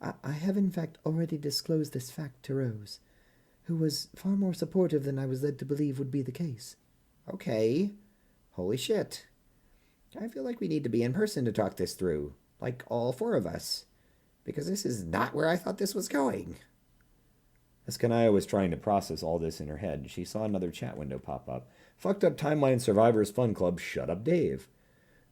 I have in fact already disclosed this fact to Rose, who was far more supportive than I was led to believe would be the case. Okay. Holy shit. I feel like we need to be in person to talk this through, like all four of us, because this is not where I thought this was going. As Kanaya was trying to process all this in her head, she saw another chat window pop up. Fucked Up Timeline Survivors Fun Club, Shut Up Dave.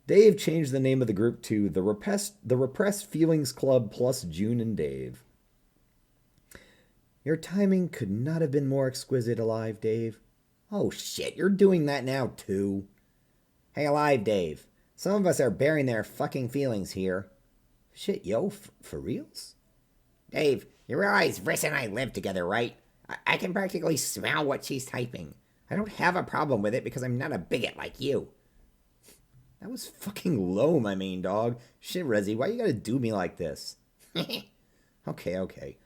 Dave changed the name of the group to the Repressed Feelings Club plus June and Dave. Your timing could not have been more exquisite, Alive, Dave. Oh shit, you're doing that now too. Hey, Alive, Dave. Some of us are bearing their fucking feelings here. Shit, yo, for reals? Dave, you realize Vriska and I live together, right? I can practically smell what she's typing. I don't have a problem with it because I'm not a bigot like you. That was fucking low, my main dog. Shit, Rezi, why you gotta do me like this? Okay.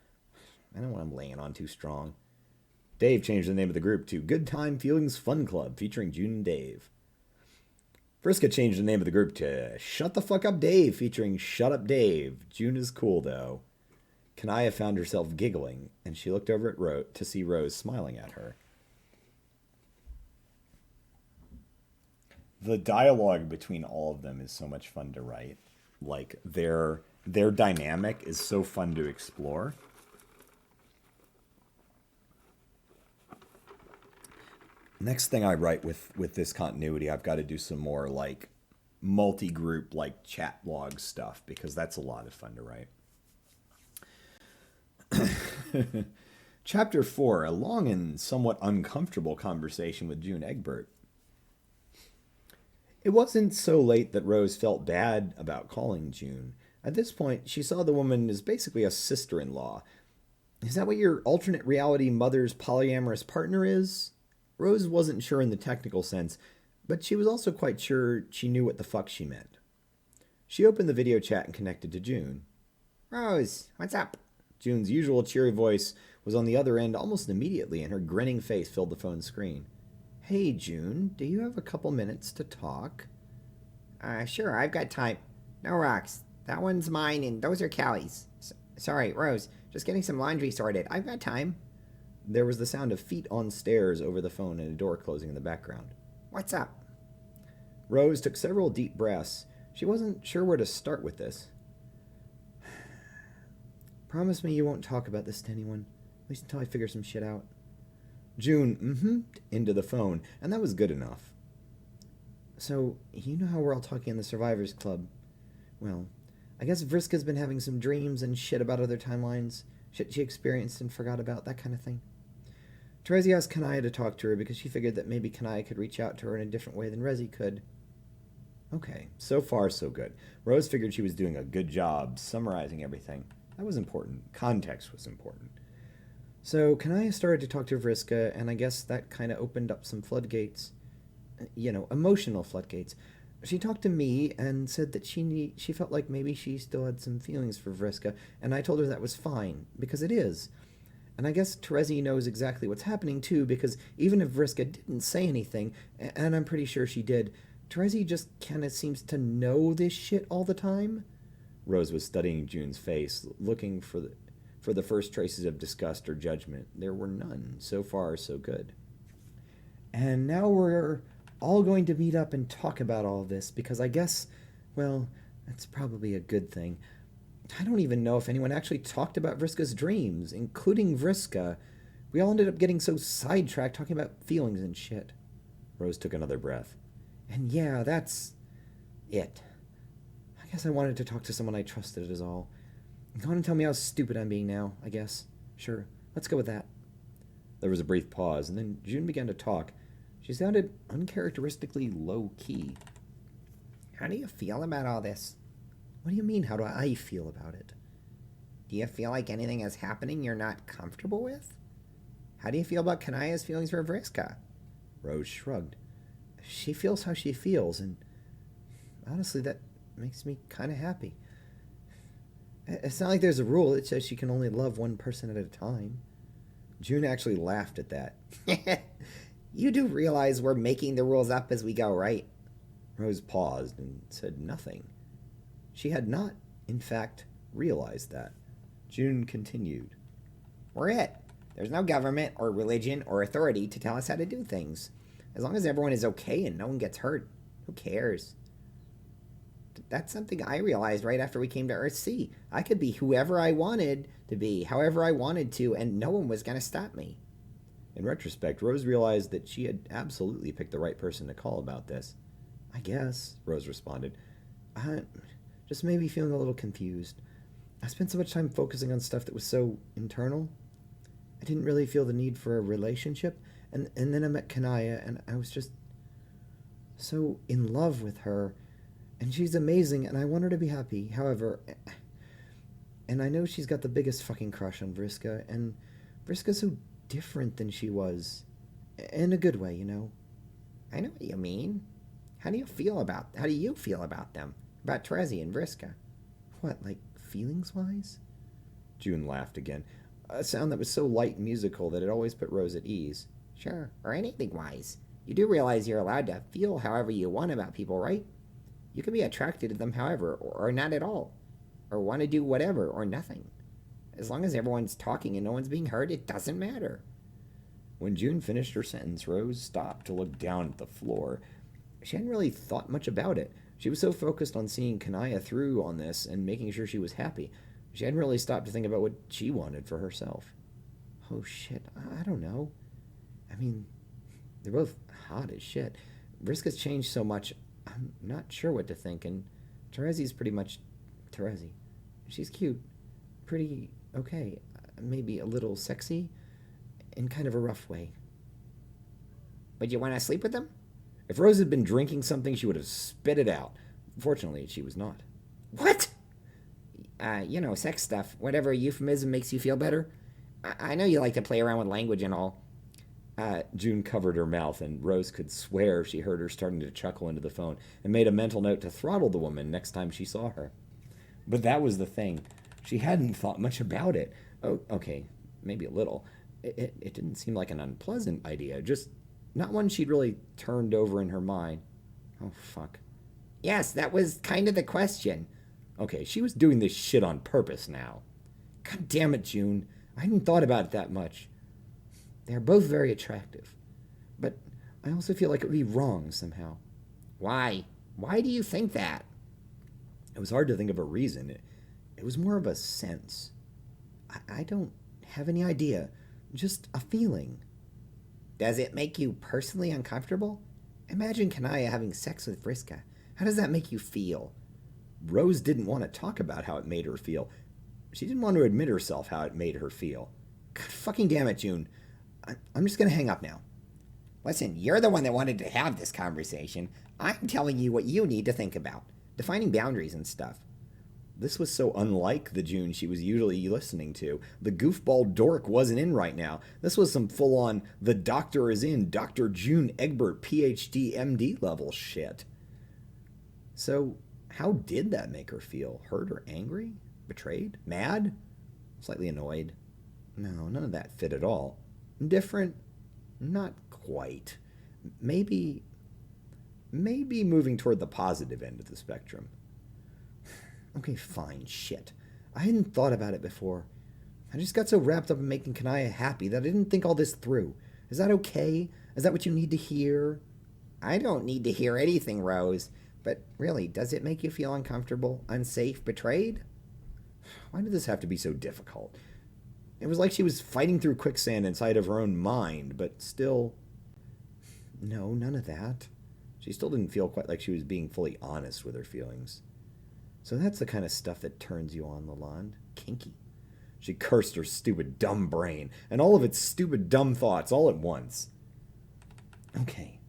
I know what I'm laying on too strong. Dave changed the name of the group to Good Time Feelings Fun Club, featuring June and Dave. Vriska changed the name of the group to Shut the Fuck Up Dave, featuring Shut Up Dave. June is cool, though. Kanaya found herself giggling, and she looked over at Rose to see Rose smiling at her. The dialogue between all of them is so much fun to write. Like, their dynamic is so fun to explore. Next thing I write with this continuity, I've got to do some more, like, multi-group, like, chat log stuff, because that's a lot of fun to write. Chapter 4, a long and somewhat uncomfortable conversation with June Egbert. It wasn't so late that Rose felt bad about calling June. At this point, she saw the woman as basically a sister-in-law. Is that what your alternate reality mother's polyamorous partner is? Rose wasn't sure in the technical sense, but she was also quite sure she knew what the fuck she meant. She opened the video chat and connected to June. Rose, what's up? June's usual cheery voice was on the other end almost immediately, and her grinning face filled the phone screen. Hey, June, do you have a couple minutes to talk? Sure, I've got time. No rocks. That one's mine, and those are Callie's. Sorry, Rose. Just getting some laundry sorted. I've got time. There was the sound of feet on stairs over the phone and a door closing in the background. What's up? Rose took several deep breaths. She wasn't sure where to start with this. Promise me you won't talk about this to anyone, at least until I figure some shit out. June into the phone, and that was good enough. So, you know how we're all talking in the Survivors Club? Well, I guess Vriska's been having some dreams and shit about other timelines. shit she experienced and forgot about, that kind of thing. Terezi asked Kanaya to talk to her because she figured that maybe Kanaya could reach out to her in a different way than Rezi could. Okay, so far so good. Rose figured she was doing a good job summarizing everything. That was important. Context was important. So Kanaya started to talk to Vriska, and I guess that kind of opened up some floodgates. Emotional floodgates. She talked to me and said that she felt like maybe she still had some feelings for Vriska, and I told her that was fine, because it is. And I guess Terezi knows exactly what's happening too, because even if Vriska didn't say anything, and I'm pretty sure she did, Terezi just kind of seems to know this shit all the time. Rose was studying June's face, looking for the first traces of disgust or judgment. There were none. So far, so good. And now we're all going to meet up and talk about all this, because I guess, well, that's probably a good thing. I don't even know if anyone actually talked about Vriska's dreams, including Vriska. We all ended up getting so sidetracked talking about feelings and shit. Rose took another breath. And yeah, that's it. I guess I wanted to talk to someone I trusted is all. Go on and tell me how stupid I'm being now, I guess. Sure, let's go with that. There was a brief pause, and then June began to talk. She sounded uncharacteristically low-key. How do you feel about all this? What do you mean, how do I feel about it? Do you feel like anything is happening you're not comfortable with? How do you feel about Kanaya's feelings for Vriska? Rose shrugged. She feels how she feels, and honestly, that makes me kind of happy. It's not like there's a rule that says she can only love one person at a time. June actually laughed at that. You do realize we're making the rules up as we go, right? Rose paused and said nothing. She had not, in fact, realized that. June continued. We're it. There's no government or religion or authority to tell us how to do things. As long as everyone is okay and no one gets hurt, who cares? That's something I realized right after we came to Earthsea. I could be whoever I wanted to be, however I wanted to, and no one was going to stop me. In retrospect, Rose realized that she had absolutely picked the right person to call about this. I guess, Rose responded. Just maybe feeling a little confused. I spent so much time focusing on stuff that was so internal. I didn't really feel the need for a relationship, and then I met Kanaya, and I was just so in love with her, and she's amazing, and I want her to be happy. However, and I know she's got the biggest fucking crush on Vriska, and Vriska's so different than she was, in a good way, you know. I know what you mean. How do you feel about them? About Terezi and Vriska? What, like feelings-wise? June laughed again, a sound that was so light and musical that it always put Rose at ease. Sure, or anything-wise. You do realize you're allowed to feel however you want about people, right? You can be attracted to them however, or not at all. Or want to do whatever, or nothing. As long as everyone's talking and no one's being heard, it doesn't matter. When June finished her sentence, Rose stopped to look down at the floor. She hadn't really thought much about it. She was so focused on seeing Kanaya through on this and making sure she was happy. She hadn't really stopped to think about what she wanted for herself. Oh shit, I don't know. I mean, they're both hot as shit. Vriska's changed so much, I'm not sure what to think, and Terezi's pretty much Terezi. She's cute, pretty okay, maybe a little sexy, in kind of a rough way. But you want to sleep with them? If Rose had been drinking something, she would have spit it out. Fortunately, she was not. What? Sex stuff. Whatever euphemism makes you feel better. I know you like to play around with language and all. June covered her mouth, and Rose could swear she heard her starting to chuckle into the phone and made a mental note to throttle the woman next time she saw her. But that was the thing. She hadn't thought much about it. Oh, okay, maybe a little. It didn't seem like an unpleasant idea, just not one she'd really turned over in her mind. Oh, fuck. Yes, that was kind of the question. Okay, she was doing this shit on purpose now. God damn it, June. I hadn't thought about it that much. They're both very attractive. But I also feel like it would be wrong somehow. Why? Why do you think that? It was hard to think of a reason. It was more of a sense. I don't have any idea. Just a feeling. Does it make you personally uncomfortable? Imagine Kanaya having sex with Vriska. How does that make you feel? Rose didn't want to talk about how it made her feel. She didn't want to admit herself how it made her feel. God fucking damn it, June. I'm just going to hang up now. Listen, you're the one that wanted to have this conversation. I'm telling you what you need to think about. Defining boundaries and stuff. This was so unlike the June she was usually listening to. The goofball dork wasn't in right now. This was some full-on, the doctor is in, Dr. June Egbert, PhD, MD level shit. So, how did that make her feel? Hurt or angry? Betrayed? Mad? Slightly annoyed? No, none of that fit at all. Indifferent? Not quite. Maybe moving toward the positive end of the spectrum. Okay, fine, shit. I hadn't thought about it before. I just got so wrapped up in making Kanaya happy that I didn't think all this through. Is that okay? Is that what you need to hear? I don't need to hear anything, Rose. But really, does it make you feel uncomfortable, unsafe, betrayed? Why did this have to be so difficult? It was like she was fighting through quicksand inside of her own mind, but still... No, none of that. She still didn't feel quite like she was being fully honest with her feelings. So that's the kind of stuff that turns you on, Lalonde. Kinky. She cursed her stupid, dumb brain, and all of its stupid, dumb thoughts all at once. Okay.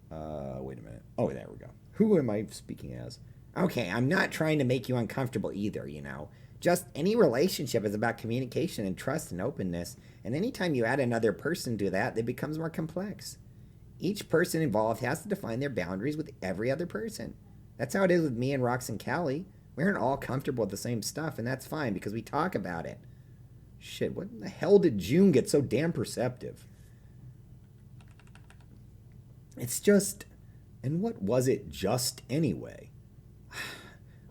Wait a minute. Oh, there we go. Who am I speaking as? Okay, I'm not trying to make you uncomfortable either, you know. Just any relationship is about communication and trust and openness, and anytime you add another person to that, it becomes more complex. Each person involved has to define their boundaries with every other person. That's how it is with me and Rox and Callie. We aren't all comfortable with the same stuff, and that's fine because we talk about it. Shit, what in the hell did June get so damn perceptive? It's just... And what was it just anyway?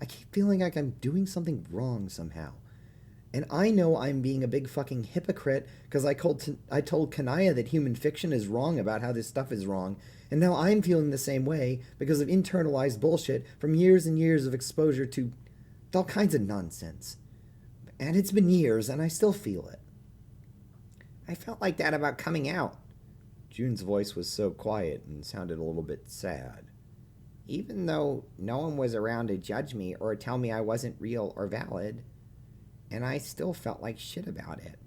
I keep feeling like I'm doing something wrong somehow. And I know I'm being a big fucking hypocrite because I told Kanaya that human fiction is wrong about how this stuff is wrong, and now I'm feeling the same way because of internalized bullshit from years and years of exposure to all kinds of nonsense. And it's been years, and I still feel it. I felt like that about coming out. June's voice was so quiet and sounded a little bit sad. Even though no one was around to judge me or tell me I wasn't real or valid, and I still felt like shit about it.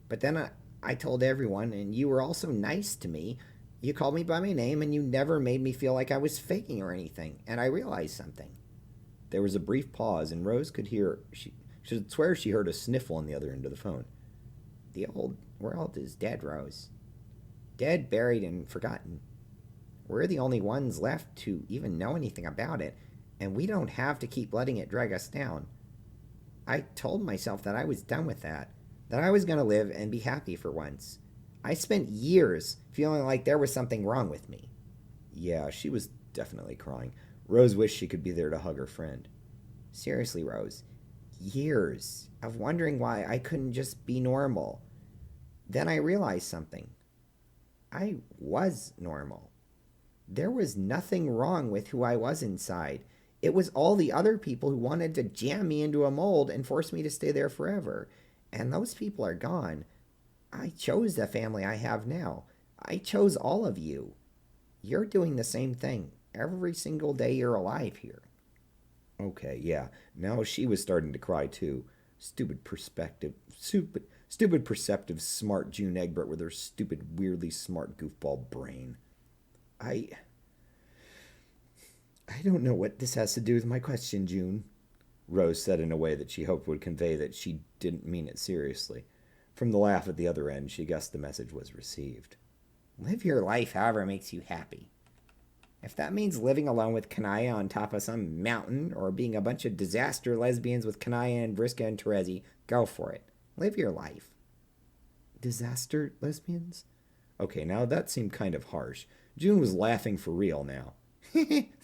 But then I told everyone, and you were also nice to me. You called me by my name, and you never made me feel like I was faking or anything, and I realized something. There was a brief pause, and Rose could hear... She should swear she heard a sniffle on the other end of the phone. The old world is dead, Rose. Dead, buried, and forgotten. We're the only ones left to even know anything about it, and we don't have to keep letting it drag us down. I told myself that I was done with that I was going to live and be happy for once. I spent years feeling like there was something wrong with me. Yeah, she was definitely crying. Rose wished she could be there to hug her friend. Seriously, Rose. Years of wondering why I couldn't just be normal. Then I realized something. I was normal. There was nothing wrong with who I was inside. It was all the other people who wanted to jam me into a mold and force me to stay there forever. And those people are gone. I chose the family I have now. I chose all of you. You're doing the same thing every single day you're alive here. Okay, yeah. Now she was starting to cry too. Stupid perceptive, smart June Egbert with her stupid, weirdly smart goofball brain. I don't know what this has to do with my question, June, Rose said in a way that she hoped would convey that she didn't mean it seriously. From the laugh at the other end, she guessed the message was received. Live your life however makes you happy. If that means living alone with Kanaya on top of some mountain or being a bunch of disaster lesbians with Kanaya and Vriska and Terezi, go for it. Live your life. Disaster lesbians? Okay, now that seemed kind of harsh. June was laughing for real now.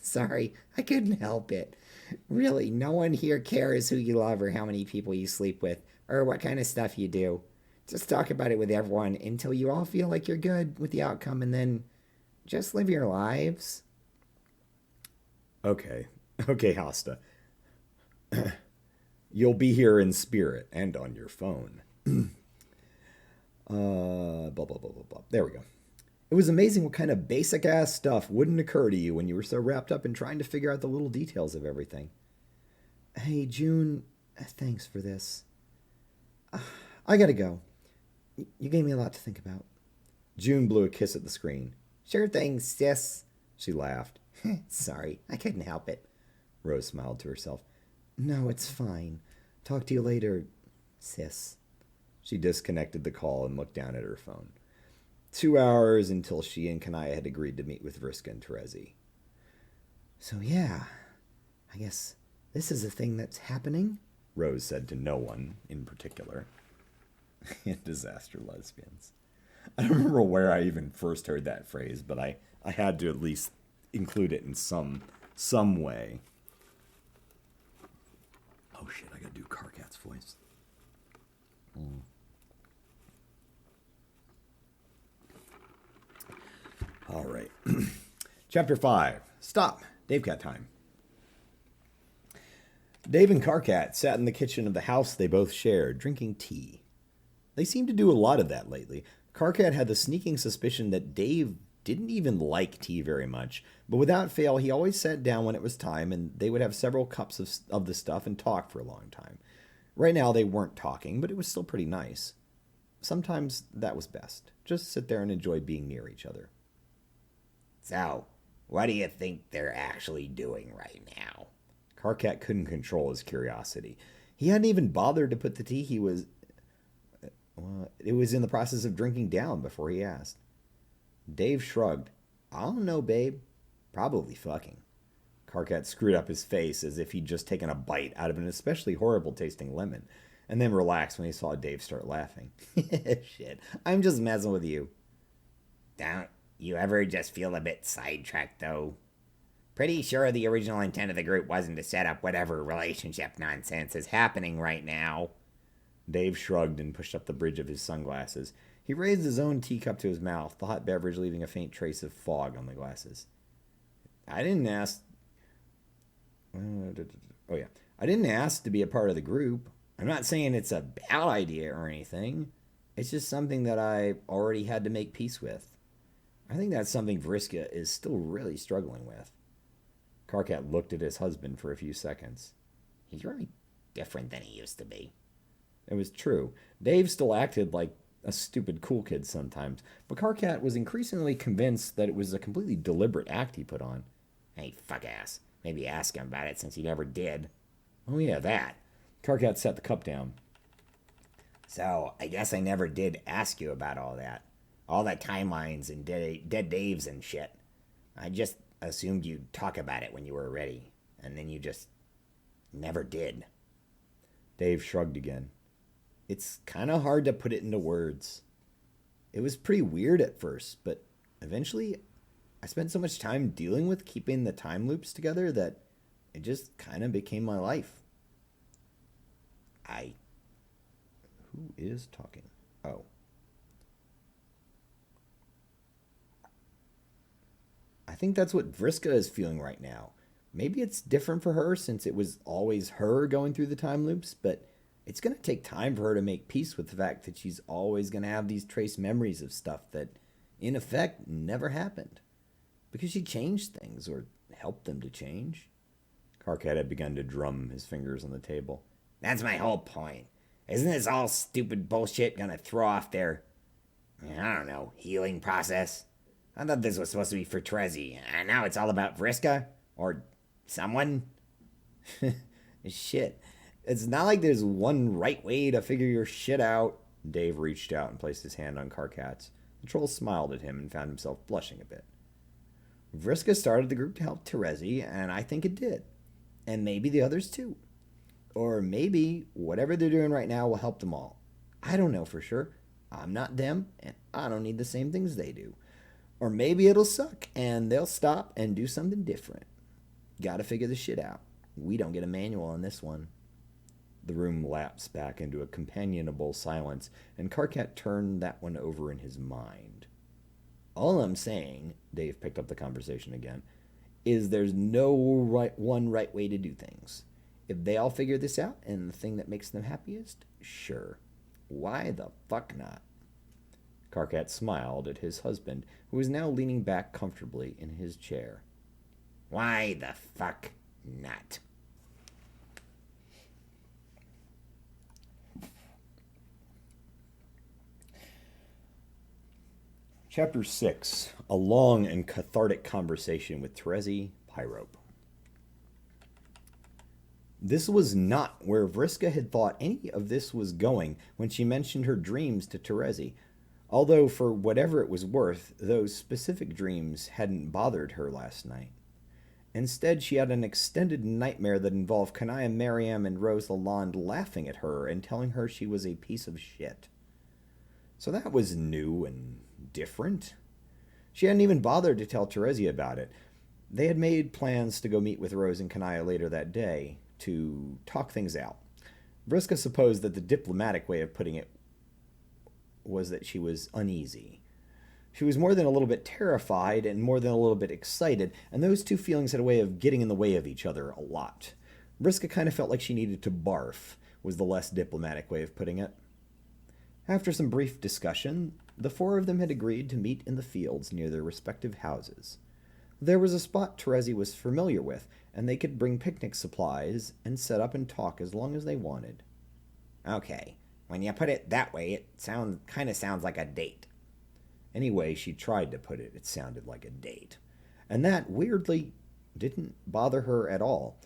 Sorry, I couldn't help it. Really, no one here cares who you love or how many people you sleep with or what kind of stuff you do. Just talk about it with everyone until you all feel like you're good with the outcome, and then just live your lives. Okay, Hasta. You'll be here in spirit and on your phone. Blah, blah, blah, blah, blah. There we go. It was amazing what kind of basic-ass stuff wouldn't occur to you when you were so wrapped up in trying to figure out the little details of everything. Hey, June, Thanks for this. I gotta go. You gave me a lot to think about. June blew a kiss at the screen. Sure thing, sis. She laughed. Sorry, I couldn't help it. Rose smiled to herself. No, it's fine. Talk to you later, sis. She disconnected the call and looked down at her phone. 2 hours until she and Kanaya had agreed to meet with Vriska and Terezi. So yeah, I guess this is a thing that's happening? Rose said to no one in particular. Disaster lesbians. I don't remember where I even first heard that phrase, but I had to at least include it in some way. Oh shit, I gotta do Carcat's voice. All right. Chapter 5. Stop. Dave Cat time. Dave and Carcat sat in the kitchen of the house they both shared, drinking tea. They seemed to do a lot of that lately. Carcat had the sneaking suspicion that Dave didn't even like tea very much, but without fail, he always sat down when it was time, and they would have several cups of the stuff and talk for a long time. Right now, they weren't talking, but it was still pretty nice. Sometimes that was best. Just sit there and enjoy being near each other. So, what do you think they're actually doing right now? Carcat couldn't control his curiosity. He hadn't even bothered to put the tea it was in the process of drinking down before he asked. Dave shrugged. I don't know, babe. Probably fucking. Carcat screwed up his face as if he'd just taken a bite out of an especially horrible tasting lemon, and then relaxed when he saw Dave start laughing. Shit, I'm just messing with you. Don't you ever just feel a bit sidetracked, though? Pretty sure the original intent of the group wasn't to set up whatever relationship nonsense is happening right now. Dave shrugged and pushed up the bridge of his sunglasses. He raised his own teacup to his mouth, the hot beverage leaving a faint trace of fog on the glasses. I didn't ask to be a part of the group. I'm not saying it's a bad idea or anything. It's just something that I already had to make peace with. I think that's something Vriska is still really struggling with. Carcat looked at his husband for a few seconds. He's really different than he used to be. It was true. Dave still acted like a stupid cool kid sometimes, but Carcat was increasingly convinced that it was a completely deliberate act he put on. Hey, fuck ass. Maybe ask him about it since he never did. Oh yeah, that. Carcat set the cup down. So, I guess I never did ask you about all that. All the timelines and dead Daves and shit. I just assumed you'd talk about it when you were ready, and then you just never did. Dave shrugged again. It's kind of hard to put it into words. It was pretty weird at first, but eventually I spent so much time dealing with keeping the time loops together that it just kind of became my life. Who is talking? Oh. I think that's what Vriska is feeling right now. Maybe it's different for her since it was always her going through the time loops, but it's going to take time for her to make peace with the fact that she's always going to have these trace memories of stuff that, in effect, never happened. Because she changed things, or helped them to change. Carcat had begun to drum his fingers on the table. That's my whole point. Isn't this all stupid bullshit going to throw off their, I don't know, healing process? I thought this was supposed to be for Terezi, and now it's all about Vriska? Or someone? Shit. It's not like there's one right way to figure your shit out. Dave reached out and placed his hand on Carcat's. The troll smiled at him and found himself blushing a bit. Vriska started the group to help Terezi, and I think it did. And maybe the others too. Or maybe whatever they're doing right now will help them all. I don't know for sure. I'm not them, and I don't need the same things they do. Or maybe it'll suck, and they'll stop and do something different. Gotta figure this shit out. We don't get a manual on this one. The room lapsed back into a companionable silence, and Carcat turned that one over in his mind. All I'm saying, Dave picked up the conversation again, is there's no one right way to do things. If they all figure this out and the thing that makes them happiest, sure. Why the fuck not? Carcat smiled at his husband, who was now leaning back comfortably in his chair. Why the fuck not? Chapter 6, A Long and Cathartic Conversation with Terezi Pyrope. This was not where Vriska had thought any of this was going when she mentioned her dreams to Terezi, although for whatever it was worth, those specific dreams hadn't bothered her last night. Instead, she had an extended nightmare that involved Kanaya, Miriam, and Rose Lalonde laughing at her and telling her she was a piece of shit. So that was new and different. She hadn't even bothered to tell Terezi about it. They had made plans to go meet with Rose and Kanaya later that day to talk things out. Vriska supposed that the diplomatic way of putting it was that she was uneasy. She was more than a little bit terrified and more than a little bit excited, and those two feelings had a way of getting in the way of each other a lot. Vriska kind of felt like she needed to barf, was the less diplomatic way of putting it. After some brief discussion, the four of them had agreed to meet in the fields near their respective houses. There was a spot Terezi was familiar with, and they could bring picnic supplies and set up and talk as long as they wanted. Okay, when you put it that way, it kind of sounds like a date. Anyway, she tried to put it, it sounded like a date. And that, weirdly, didn't bother her at all.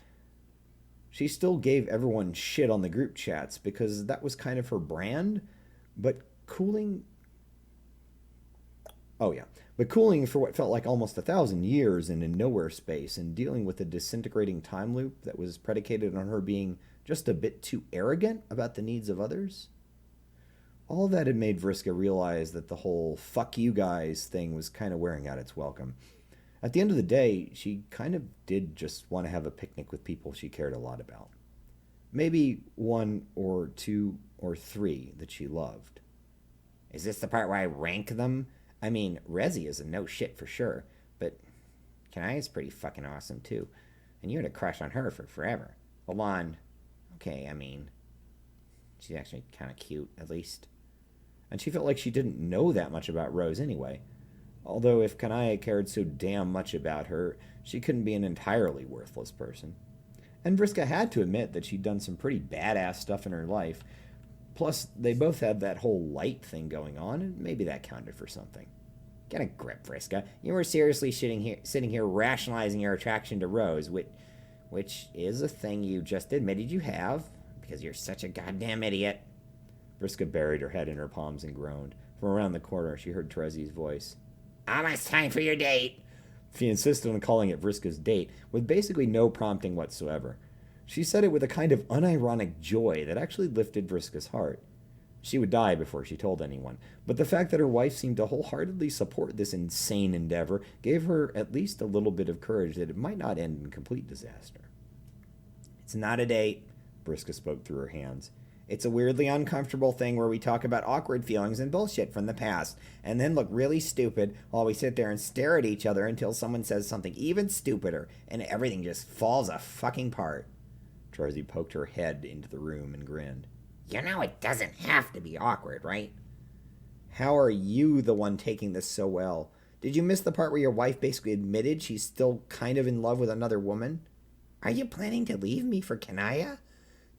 She still gave everyone shit on the group chats because that was kind of her brand, but cooling for what felt like almost 1,000 years in a nowhere space and dealing with a disintegrating time loop that was predicated on her being just a bit too arrogant about the needs of others. All that had made Vriska realize that the whole fuck you guys thing was kind of wearing out its welcome. At the end of the day, she kind of did just want to have a picnic with people she cared a lot about. Maybe one or two or three that she loved. Is this the part where I rank them? I mean, Rezi is a no shit for sure, but Kanaya's pretty fucking awesome too. And you had a crush on her for forever. Lalonde, okay, I mean, she's actually kind of cute, at least. And she felt like she didn't know that much about Rose anyway. Although if Kanaya cared so damn much about her, she couldn't be an entirely worthless person. And Vriska had to admit that she'd done some pretty badass stuff in her life. Plus, they both had that whole light thing going on, and maybe that counted for something. Get a grip, Vriska. You were seriously sitting here rationalizing your attraction to Rose, which is a thing you just admitted you have, because you're such a goddamn idiot. Vriska buried her head in her palms and groaned. From around the corner, she heard Terezi's voice. Almost time for your date. She insisted on calling it Vriska's date, with basically no prompting whatsoever. She said it with a kind of unironic joy that actually lifted Vriska's heart. She would die before she told anyone, but the fact that her wife seemed to wholeheartedly support this insane endeavor gave her at least a little bit of courage that it might not end in complete disaster. It's not a date, Vriska spoke through her hands. It's a weirdly uncomfortable thing where we talk about awkward feelings and bullshit from the past, and then look really stupid while we sit there and stare at each other until someone says something even stupider, and everything just falls a fucking apart. Terezi poked her head into the room and grinned. You know it doesn't have to be awkward, right? How are you the one taking this so well? Did you miss the part where your wife basically admitted she's still kind of in love with another woman? Are you planning to leave me for Kanaya?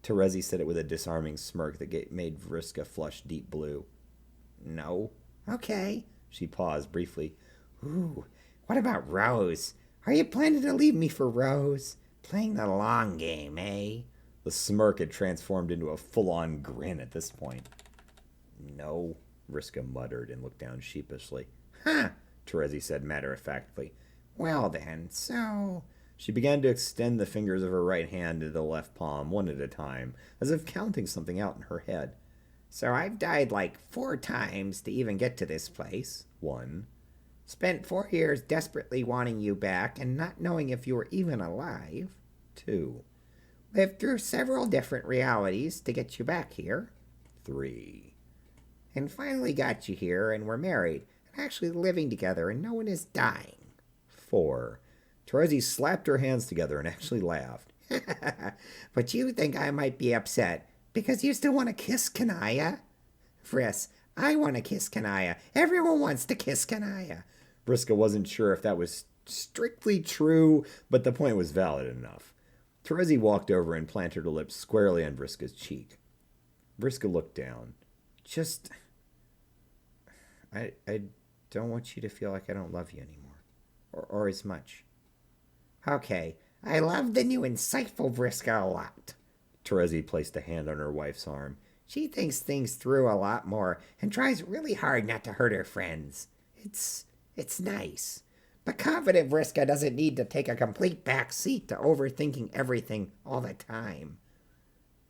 Terezi said it with a disarming smirk that made Vriska flush deep blue. No. Okay. She paused briefly. Ooh, what about Rose? Are you planning to leave me for Rose? Playing the long game, eh? The smirk had transformed into a full-on grin at this point. No, Vriska muttered and looked down sheepishly. Huh, Terezi said matter-of-factly. Well then, so... She began to extend the fingers of her right hand to the left palm, one at a time, as if counting something out in her head. So I've died like 4 times to even get to this place. 1. Spent 4 years desperately wanting you back and not knowing if you were even alive. 2. Lived through several different realities to get you back here. 3. And finally got you here and we're married and actually living together and no one is dying. 4. Terezi slapped her hands together and actually laughed. But you think I might be upset because you still want to kiss Kanaya? Vriska, I want to kiss Kanaya. Everyone wants to kiss Kanaya. Vriska wasn't sure if that was strictly true, but the point was valid enough. Terezi walked over and planted her lips squarely on Vriska's cheek. Vriska looked down. I don't want you to feel like I don't love you anymore. Or as much. Okay, I love the new insightful Vriska a lot. Terezi placed a hand on her wife's arm. She thinks things through a lot more and tries really hard not to hurt her friends. It's nice. But confident Vriska doesn't need to take a complete back seat to overthinking everything all the time.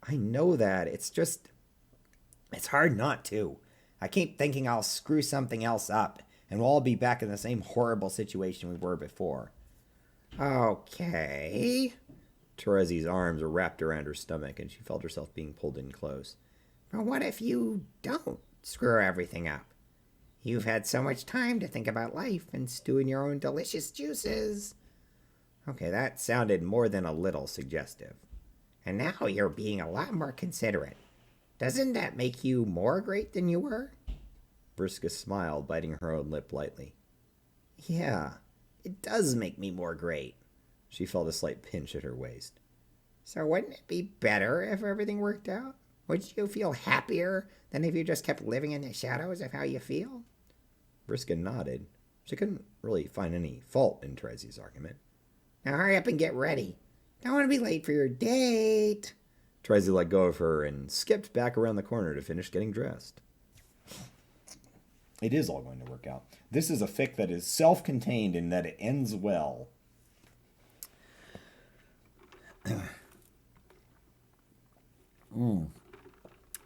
I know that. It's hard not to. I keep thinking I'll screw something else up and we'll all be back in the same horrible situation we were before. Okay. Terezi's arms were wrapped around her stomach and she felt herself being pulled in close. But what if you don't screw everything up? You've had so much time to think about life and stew in your own delicious juices. Okay, that sounded more than a little suggestive. And now you're being a lot more considerate. Doesn't that make you more great than you were? Vriska smiled, biting her own lip lightly. Yeah, it does make me more great. She felt a slight pinch at her waist. So wouldn't it be better if everything worked out? Would you feel happier than if you just kept living in the shadows of how you feel? Vriska nodded. She couldn't really find any fault in Terezi's argument. Now hurry up and get ready. Don't want to be late for your date. Terezi let go of her and skipped back around the corner to finish getting dressed. It is all going to work out. This is a fic that is self-contained in that it ends well.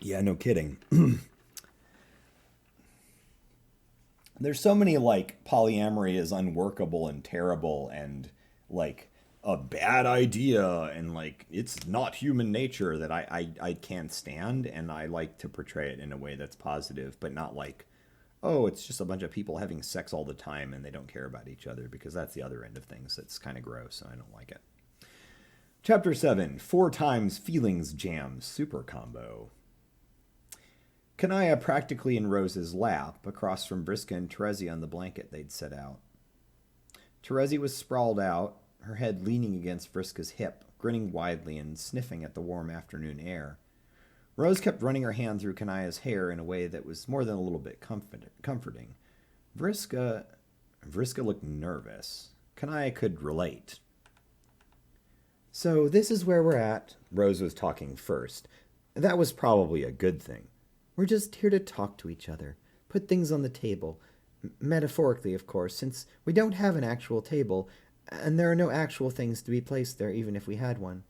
Yeah, no kidding. There's so many, like, polyamory is unworkable and terrible and, like, a bad idea and, like, it's not human nature that I can't stand, and I like to portray it in a way that's positive, but not like, oh, it's just a bunch of people having sex all the time and they don't care about each other, because that's the other end of things. That's kind of gross, and I don't like it. Chapter 7, 4 times Feelings Jam Super Combo. Kanaya practically in Rose's lap, across from Vriska and Terezi on the blanket they'd set out. Terezi was sprawled out, her head leaning against Vriska's hip, grinning widely and sniffing at the warm afternoon air. Rose kept running her hand through Kanaya's hair in a way that was more than a little bit comforting. Vriska looked nervous. Kanaya could relate. So this is where we're at. Rose was talking first. That was probably a good thing. We're just here to talk to each other, put things on the table. Metaphorically, of course, since we don't have an actual table, and there are no actual things to be placed there even if we had one.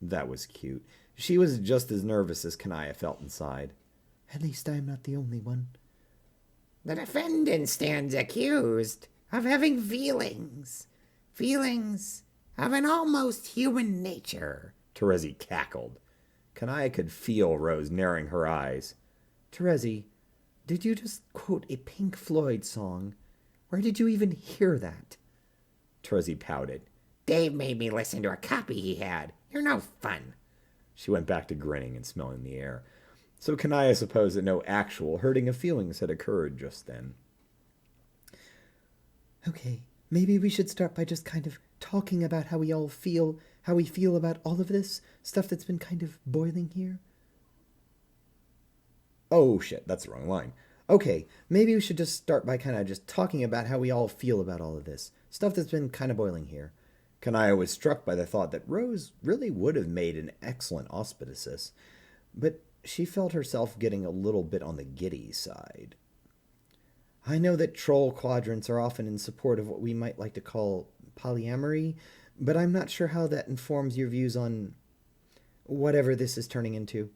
That was cute. She was just as nervous as Kanaya felt inside. At least I am not the only one. The defendant stands accused of having feelings. Feelings of an almost human nature. Terezi cackled. Kanaya could feel Rose narrowing her eyes. Terezi, did you just quote a Pink Floyd song? Where did you even hear that? Terezi pouted. Dave made me listen to a copy he had. You're no fun. She went back to grinning and smelling the air. So Kanaya supposed that no actual hurting of feelings had occurred just then. Okay, maybe we should start by just kind of talking about how we all feel, how we feel about all of this stuff that's been kind of boiling here. Oh, shit, that's the wrong line. Okay, maybe we should just start by kind of just talking about how we all feel about all of this stuff that's been kind of boiling here. Kanaya was struck by the thought that Rose really would have made an excellent auspicist, but she felt herself getting a little bit on the giddy side. I know that troll quadrants are often in support of what we might like to call polyamory, but I'm not sure how that informs your views on whatever this is turning into.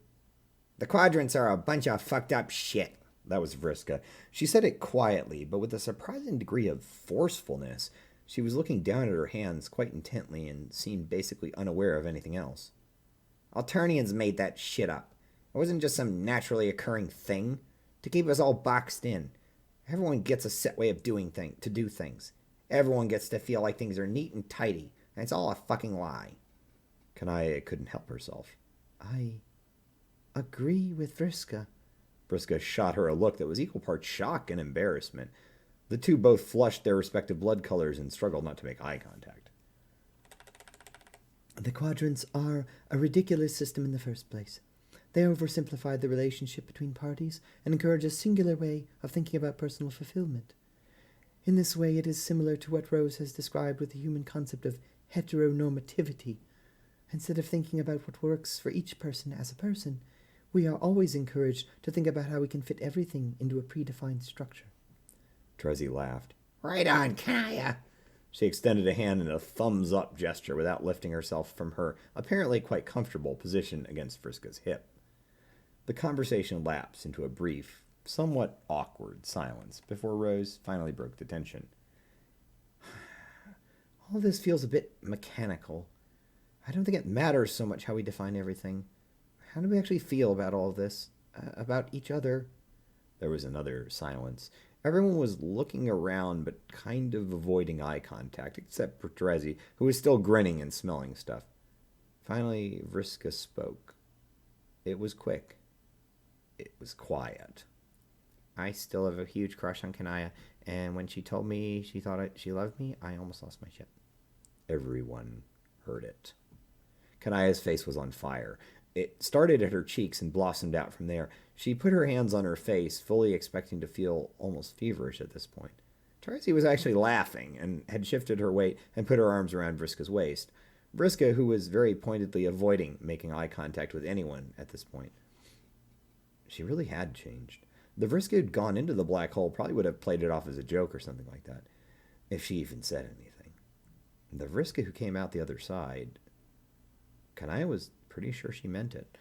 The quadrants are a bunch of fucked up shit. That was Vriska. She said it quietly, but with a surprising degree of forcefulness. She was looking down at her hands quite intently and seemed basically unaware of anything else. Alternians made that shit up. It wasn't just some naturally occurring thing to keep us all boxed in. Everyone gets a set way of do things. Everyone gets to feel like things are neat and tidy, and it's all a fucking lie. Kanaya couldn't help herself. I agree with Vriska. Vriska shot her a look that was equal parts shock and embarrassment. The two both flushed their respective blood colors and struggled not to make eye contact. The quadrants are a ridiculous system in the first place. They oversimplify the relationship between parties and encourage a singular way of thinking about personal fulfillment. In this way, it is similar to what Rose has described with the human concept of heteronormativity. Instead of thinking about what works for each person as a person, we are always encouraged to think about how we can fit everything into a predefined structure. Terezi laughed. Right on, Kanaya. She extended a hand in a thumbs-up gesture without lifting herself from her apparently quite comfortable position against Vriska's hip. The conversation lapsed into a brief, somewhat awkward silence before Rose finally broke the tension. All this feels a bit mechanical. I don't think it matters so much how we define everything. How do we actually feel about all of this? About each other? There was another silence. Everyone was looking around but kind of avoiding eye contact, except for Terezi, who was still grinning and smelling stuff. Finally, Vriska spoke. It was quick. It was quiet. I still have a huge crush on Kanaya, and when she told me she thought she loved me, I almost lost my shit. Everyone heard it. Kanaya's face was on fire. It started at her cheeks and blossomed out from there. She put her hands on her face, fully expecting to feel almost feverish at this point. Terezi was actually laughing and had shifted her weight and put her arms around Vriska's waist. Vriska, who was very pointedly avoiding making eye contact with anyone at this point. She really had changed. The Vriska who'd gone into the black hole probably would have played it off as a joke or something like that, if she even said anything. The Vriska who came out the other side, Kanaya was pretty sure she meant it.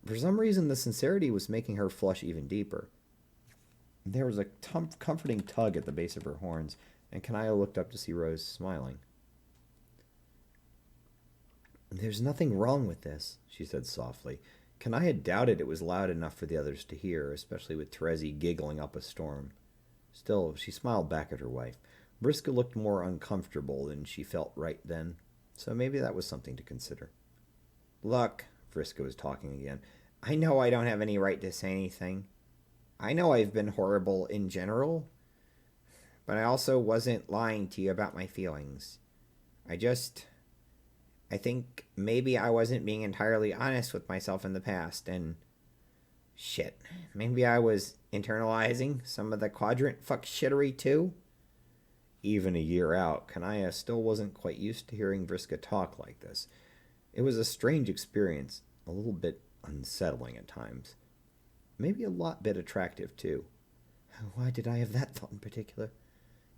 For some reason, the sincerity was making her flush even deeper. There was a comforting tug at the base of her horns, and Kanaya looked up to see Rose smiling. There's nothing wrong with this, she said softly. Kanaya doubted it was loud enough for the others to hear, especially with Terezi giggling up a storm. Still, she smiled back at her wife. Brisco looked more uncomfortable than she felt right then, so maybe that was something to consider. Look, Vriska was talking again, I know I don't have any right to say anything. I know I've been horrible in general, but I also wasn't lying to you about my feelings. I think maybe I wasn't being entirely honest with myself in the past, and shit, maybe I was internalizing some of the quadrant fuck shittery too? Even a year out, Kanaya still wasn't quite used to hearing Vriska talk like this. It was a strange experience, a little bit unsettling at times. Maybe a lot bit attractive too. Why did I have that thought in particular?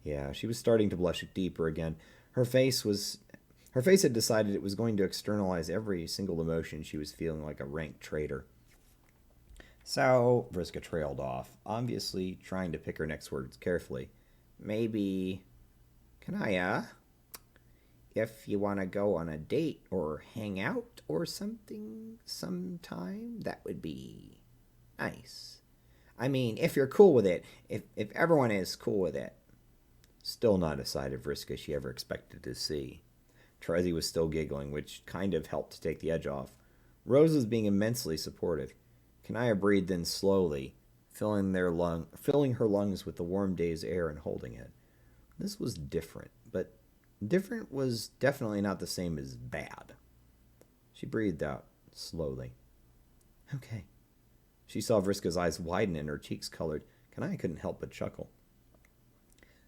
Yeah, she was starting to blush deeper again. Her face had decided it was going to externalize every single emotion she was feeling like a rank traitor. So, Vriska trailed off, obviously trying to pick her next words carefully. Maybe, Kanaya, if you want to go on a date or hang out or something sometime, that would be nice. I mean, if you're cool with it, if everyone is cool with it. Still not a side of Vriska she ever expected to see. Terezi was still giggling, which kind of helped to take the edge off. Rose was being immensely supportive. Kanaya breathed in slowly, filling her lungs with the warm day's air and holding it. This was different, but different was definitely not the same as bad. She breathed out, slowly. Okay. She saw Vriska's eyes widen and her cheeks colored. Kanaya couldn't help but chuckle.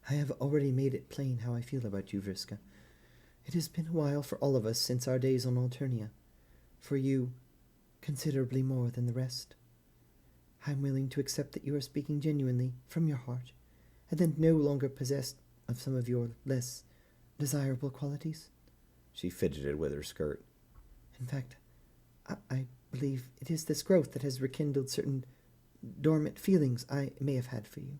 I have already made it plain how I feel about you, Vriska. It has been a while for all of us since our days on Alternia. For you, considerably more than the rest. I'm willing to accept that you are speaking genuinely, from your heart, and then no longer possessed of some of your less desirable qualities. She fidgeted with her skirt. In fact, I believe it is this growth that has rekindled certain dormant feelings I may have had for you.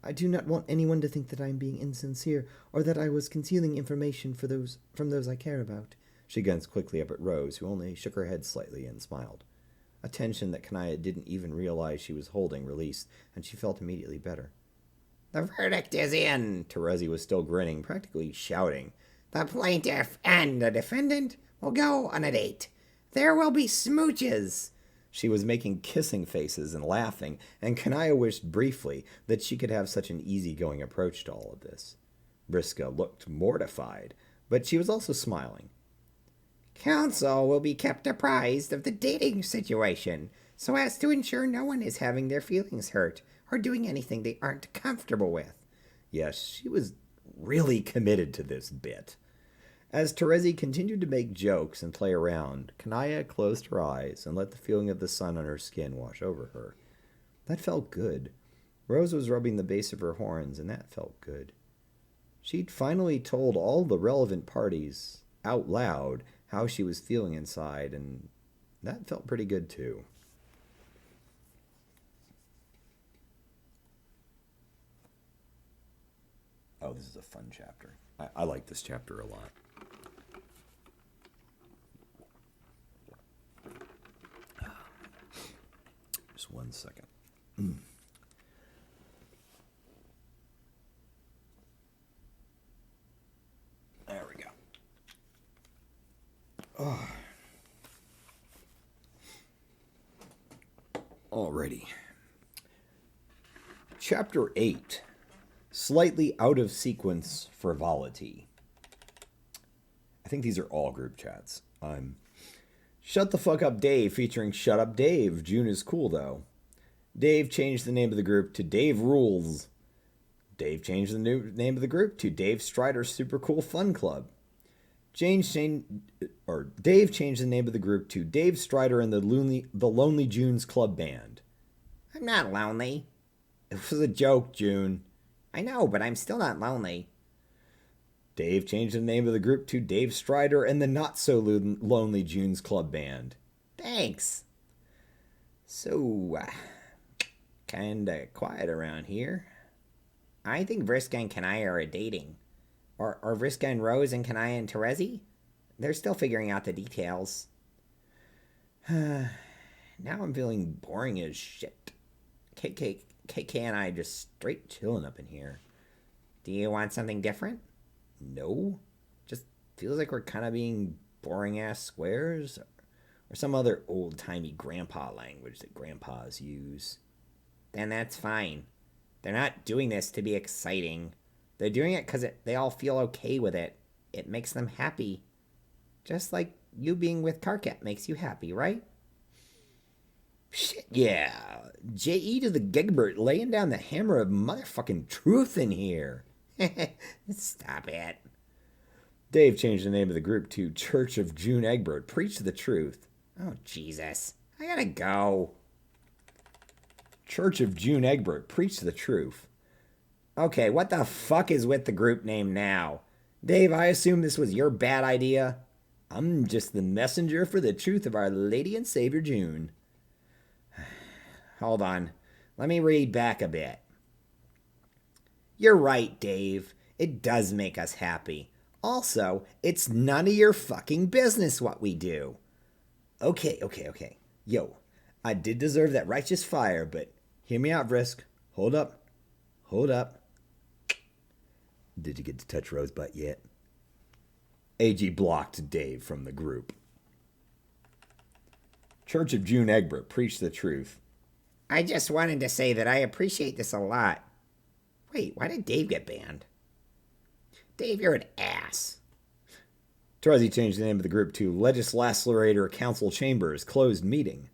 I do not want anyone to think that I am being insincere, or that I was concealing information from those I care about. She glanced quickly up at Rose, who only shook her head slightly and smiled. A tension that Kanaya didn't even realize she was holding released, and she felt immediately better. The verdict is in. Terezi was still grinning, practically shouting. The plaintiff and the defendant will go on a date. There will be smooches. She was making kissing faces and laughing, and Kanaya wished briefly that she could have such an easygoing approach to all of this. Vriska looked mortified, but she was also smiling. Counsel will be kept apprised of the dating situation, so as to ensure no one is having their feelings hurt or doing anything they aren't comfortable with. Yes, she was really committed to this bit. As Terezi continued to make jokes and play around, Kanaya closed her eyes and let the feeling of the sun on her skin wash over her. That felt good. Rose was rubbing the base of her horns, and that felt good. She'd finally told all the relevant parties out loud how she was feeling inside, and that felt pretty good too. Oh, this is a fun chapter. I like this chapter a lot. Just 1 second. There we go. Oh. Alrighty. Chapter 8. Slightly out of sequence frivolity. I think these are all group chats. Shut the Fuck Up Dave featuring Shut Up Dave. June is cool though. Dave changed the name of the group to Dave Rules. Dave changed the new name of the group to Dave Strider's Super Cool Fun Club. Dave changed the name of the group to Dave Strider and the Lonely Junes Club Band. I'm not lonely. It was a joke, June. I know, but I'm still not lonely. Dave changed the name of the group to Dave Strider and the Not So Lonely Junes Club Band. Thanks. So, kinda quiet around here. I think Vriska and Kanaya are dating. Or Vriska and Rose and Kanaya and Terezi? They're still figuring out the details. Now I'm feeling boring as shit. KK and I just straight chilling up in here. Do you want something different? No. Just feels like we're kind of being boring-ass squares. Or some other old-timey grandpa language that grandpas use. Then that's fine. They're not doing this to be exciting. They're doing it because they all feel okay with it. It makes them happy. Just like you being with Karkat makes you happy, right? Shit, yeah. J.E. to the Egbert laying down the hammer of motherfucking truth in here. Stop it. Dave changed the name of the group to Church of June Egbert. Preach the truth. Oh, Jesus. I gotta go. Church of June Egbert. Preach the truth. Okay, what the fuck is with the group name now? Dave, I assume this was your bad idea. I'm just the messenger for the truth of our Lady and Savior June. Hold on. Let me read back a bit. You're right, Dave. It does make us happy. Also, it's none of your fucking business what we do. Okay. Yo, I did deserve that righteous fire, but hear me out, Vrisk. Hold up. Did you get to touch Rosebud yet? AG blocked Dave from the group. Church of June Egbert, preach the truth. I just wanted to say that I appreciate this a lot. Wait, why did Dave get banned? Dave, you're an ass. Terezi changed the name of the group to Legislator Council Chambers Closed Meeting.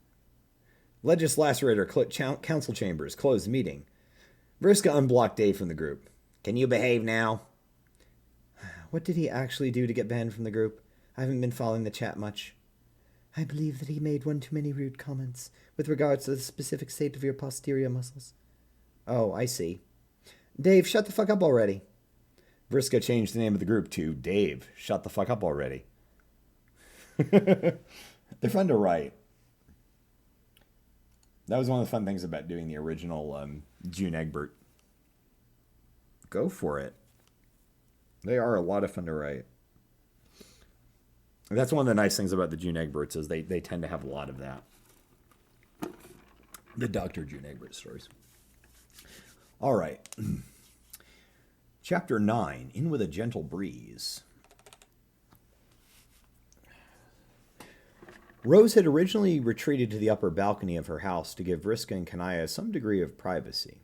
Legislator Council Chambers Closed Meeting. Vriska unblocked Dave from the group. Can you behave now? What did he actually do to get banned from the group? I haven't been following the chat much. I believe that he made one too many rude comments with regards to the specific state of your posterior muscles. Oh, I see. Dave, shut the fuck up already. Vriska changed the name of the group to Dave, shut the fuck up already. They're fun to write. That was one of the fun things about doing the original June Egbert. Go for it. They are a lot of fun to write. That's one of the nice things about the June Egberts is they tend to have a lot of that. The Dr. June Egbert stories. All right. Chapter 9, In with a Gentle Breeze. Rose had originally retreated to the upper balcony of her house to give Vriska and Kanaya some degree of privacy.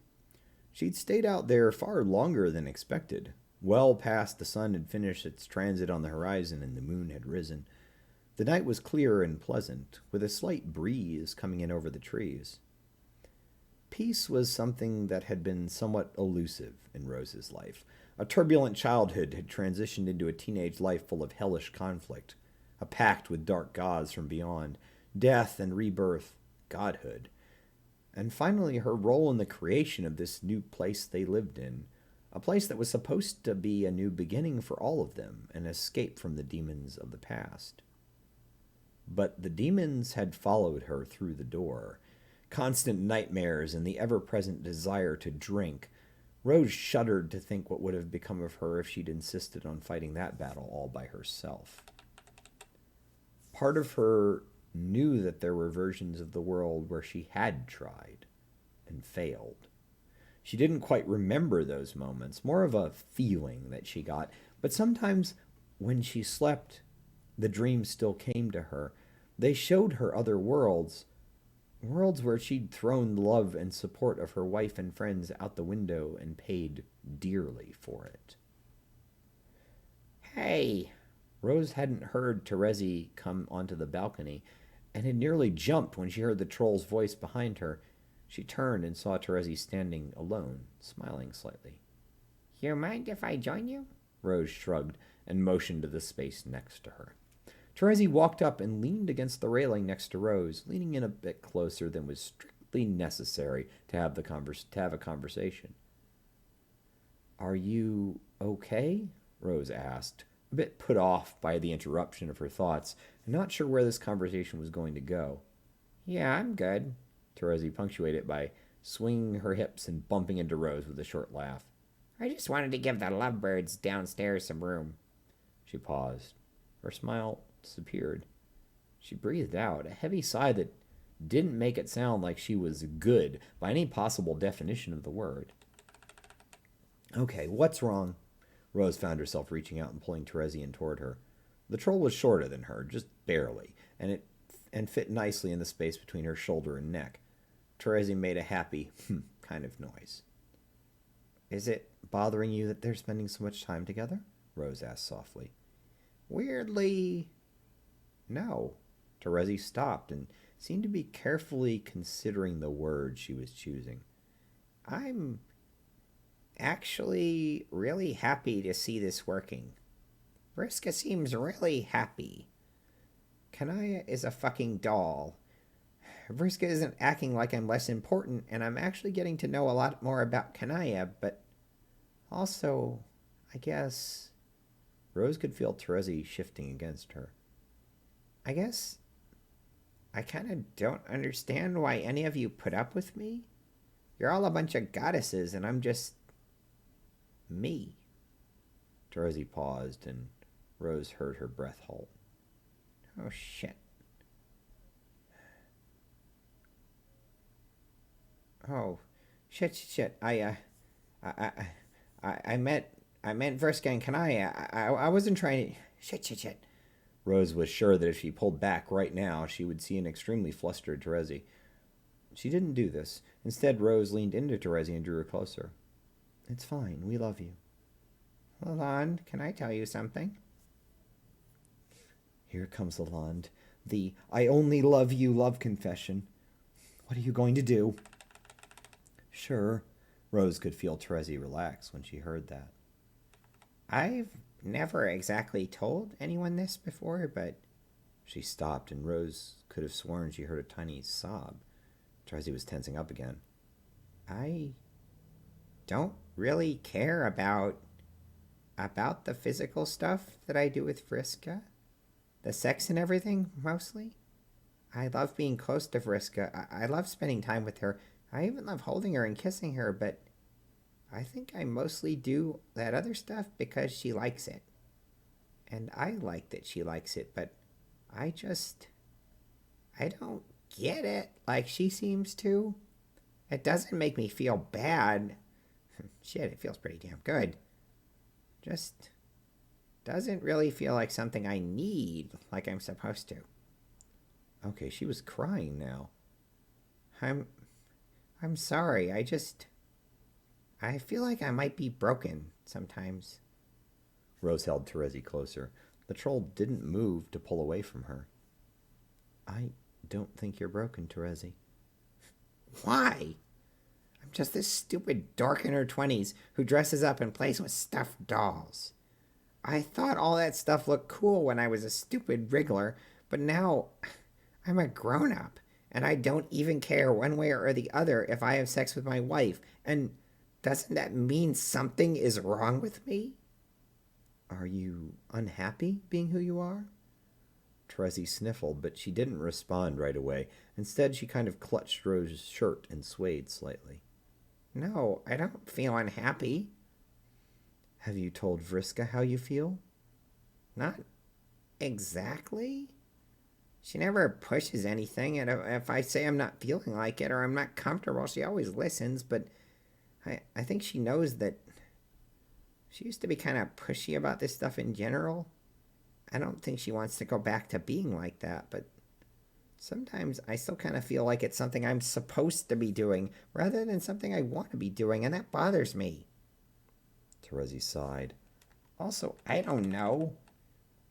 She'd stayed out there far longer than expected. Well past the sun had finished its transit on the horizon and the moon had risen. The night was clear and pleasant, with a slight breeze coming in over the trees. Peace was something that had been somewhat elusive in Rose's life. A turbulent childhood had transitioned into a teenage life full of hellish conflict, a pact with dark gods from beyond, death and rebirth, godhood. And finally, her role in the creation of this new place they lived in, a place that was supposed to be a new beginning for all of them, an escape from the demons of the past. But the demons had followed her through the door. Constant nightmares and the ever-present desire to drink. Rose shuddered to think what would have become of her if she'd insisted on fighting that battle all by herself. Part of her knew that there were versions of the world where she had tried and failed. She didn't quite remember those moments, more of a feeling that she got, but sometimes when she slept, the dreams still came to her. They showed her other worlds, worlds where she'd thrown the love and support of her wife and friends out the window and paid dearly for it. Hey, Rose hadn't heard Terezi come onto the balcony and had nearly jumped when she heard the troll's voice behind her. She turned and saw Terezi standing alone, smiling slightly. you mind if I join you? Rose shrugged and motioned to the space next to her. Terezi walked up and leaned against the railing next to Rose, leaning in a bit closer than was strictly necessary to have a conversation. "Are you okay?" Rose asked, a bit put off by the interruption of her thoughts, and not sure where this conversation was going to go. Yeah, I'm good. Terezi punctuated by swinging her hips and bumping into Rose with a short laugh. I just wanted to give the lovebirds downstairs some room. She paused. Her smile disappeared. She breathed out, a heavy sigh that didn't make it sound like she was good by any possible definition of the word. "Okay, what's wrong?" Rose found herself reaching out and pulling Terezi in toward her. The troll was shorter than her, just barely, and fit nicely in the space between her shoulder and neck. Terezi made a happy kind of noise. "Is it bothering you that they're spending so much time together?" Rose asked softly. Weirdly, No. Terezi stopped and seemed to be carefully considering the words she was choosing. I'm actually really happy to see this working. Vriska seems really happy. Kanaya is a fucking doll. Vriska isn't acting like I'm less important, and I'm actually getting to know a lot more about Kanaya, but also, I guess... Rose could feel Terezi shifting against her. I guess I kind of don't understand why any of you put up with me. You're all a bunch of goddesses, and I'm just... me. Terezi paused, and Rose heard her breath halt. Oh, shit. Oh, shit. I meant Vriska and Kanaya. I wasn't trying to... Shit. Rose was sure that if she pulled back right now, she would see an extremely flustered Terezi. She didn't do this. Instead, Rose leaned into Terezi and drew her closer. "It's fine. We love you." Lalonde, can I tell you something? Here comes Lalonde. The "I only love you" love confession. "What are you going to do?" "Sure." Rose could feel Terezi relax when she heard that. I've never exactly told anyone this before, but... She stopped, and Rose could have sworn she heard a tiny sob. Terezi was tensing up again. I don't really care about the physical stuff that I do with Vriska. The sex and everything, mostly. I love being close to Vriska. I love spending time with her. I even love holding her and kissing her, but I think I mostly do that other stuff because she likes it. And I like that she likes it, but I don't get it like she seems to. It doesn't make me feel bad. Shit, it feels pretty damn good. Just doesn't really feel like something I need like I'm supposed to. Okay, she was crying now. I'm sorry. I feel like I might be broken sometimes. Rose held Terezi closer. The troll didn't move to pull away from her. "I don't think you're broken, Terezi." Why? Just this stupid dork in her 20s who dresses up and plays with stuffed dolls. I thought all that stuff looked cool when I was a stupid wriggler, but now I'm a grown-up, and I don't even care one way or the other if I have sex with my wife, and doesn't that mean something is wrong with me? Are you unhappy being who you are? Terezi sniffled, but she didn't respond right away. Instead, she kind of clutched Rose's shirt and swayed slightly. No, I don't feel unhappy. Have you told Vriska how you feel? Not exactly. She never pushes anything, and if I say I'm not feeling like it or I'm not comfortable, she always listens, but I think she knows that she used to be kind of pushy about this stuff in general. I don't think she wants to go back to being like that, but sometimes I still kind of feel like it's something I'm supposed to be doing rather than something I want to be doing, and that bothers me. Terezi sighed. Also, I don't know.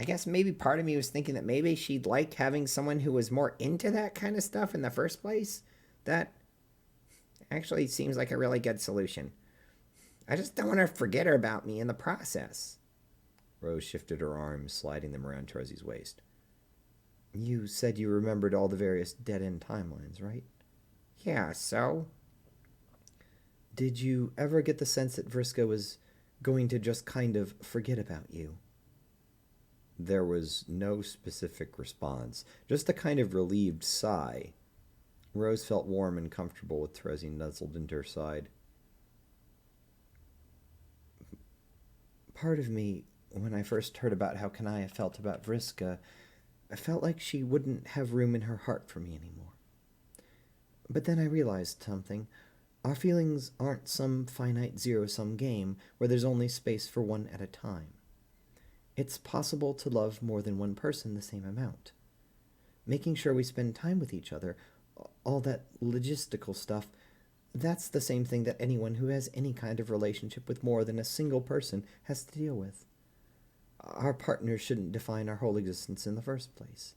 I guess maybe part of me was thinking that maybe she'd like having someone who was more into that kind of stuff in the first place. That actually seems like a really good solution. I just don't want to forget her about me in the process. Rose shifted her arms, sliding them around Terezi's waist. You said you remembered all the various dead-end timelines, right? Yeah, so? Did you ever get the sense that Vriska was going to just kind of forget about you? There was no specific response, just a kind of relieved sigh. Rose felt warm and comfortable with Terezi nuzzled into her side. Part of me, when I first heard about how Kanaya felt about Vriska, I felt like she wouldn't have room in her heart for me anymore. But then I realized something. Our feelings aren't some finite zero-sum game where there's only space for one at a time. It's possible to love more than one person the same amount. Making sure we spend time with each other, all that logistical stuff, that's the same thing that anyone who has any kind of relationship with more than a single person has to deal with. Our partners shouldn't define our whole existence in the first place.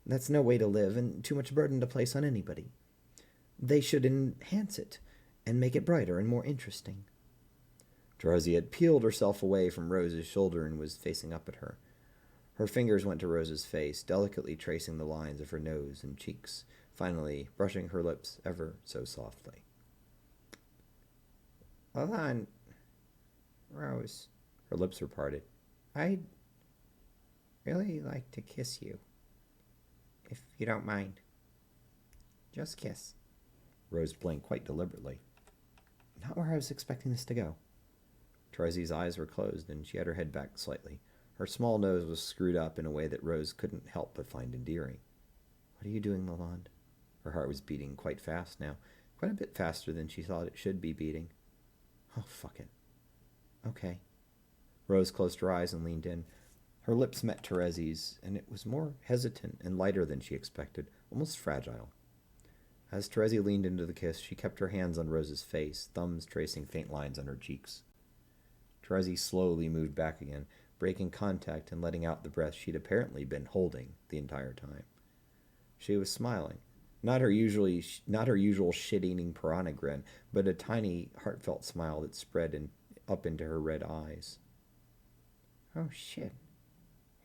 That's no way to live and too much burden to place on anybody. They should enhance it and make it brighter and more interesting. Terezi had peeled herself away from Rose's shoulder and was facing up at her. Her fingers went to Rose's face, delicately tracing the lines of her nose and cheeks, finally brushing her lips ever so softly. Hold on, Rose. Her lips were parted. I'd really like to kiss you, if you don't mind. Just kiss. Rose blinked quite deliberately. Not where I was expecting this to go. Terezi's eyes were closed, and she had her head back slightly. Her small nose was screwed up in a way that Rose couldn't help but find endearing. What are you doing, Lalonde? Her heart was beating quite fast now, quite a bit faster than she thought it should be beating. Oh, fuck it. Okay. Rose closed her eyes and leaned in. Her lips met Terezi's, and it was more hesitant and lighter than she expected, almost fragile. As Terezi leaned into the kiss, she kept her hands on Rose's face, thumbs tracing faint lines on her cheeks. Terezi slowly moved back again, breaking contact and letting out the breath she'd apparently been holding the entire time. She was smiling, not her usual shit-eating piranha grin, but a tiny, heartfelt smile that spread up into her red eyes. Oh shit,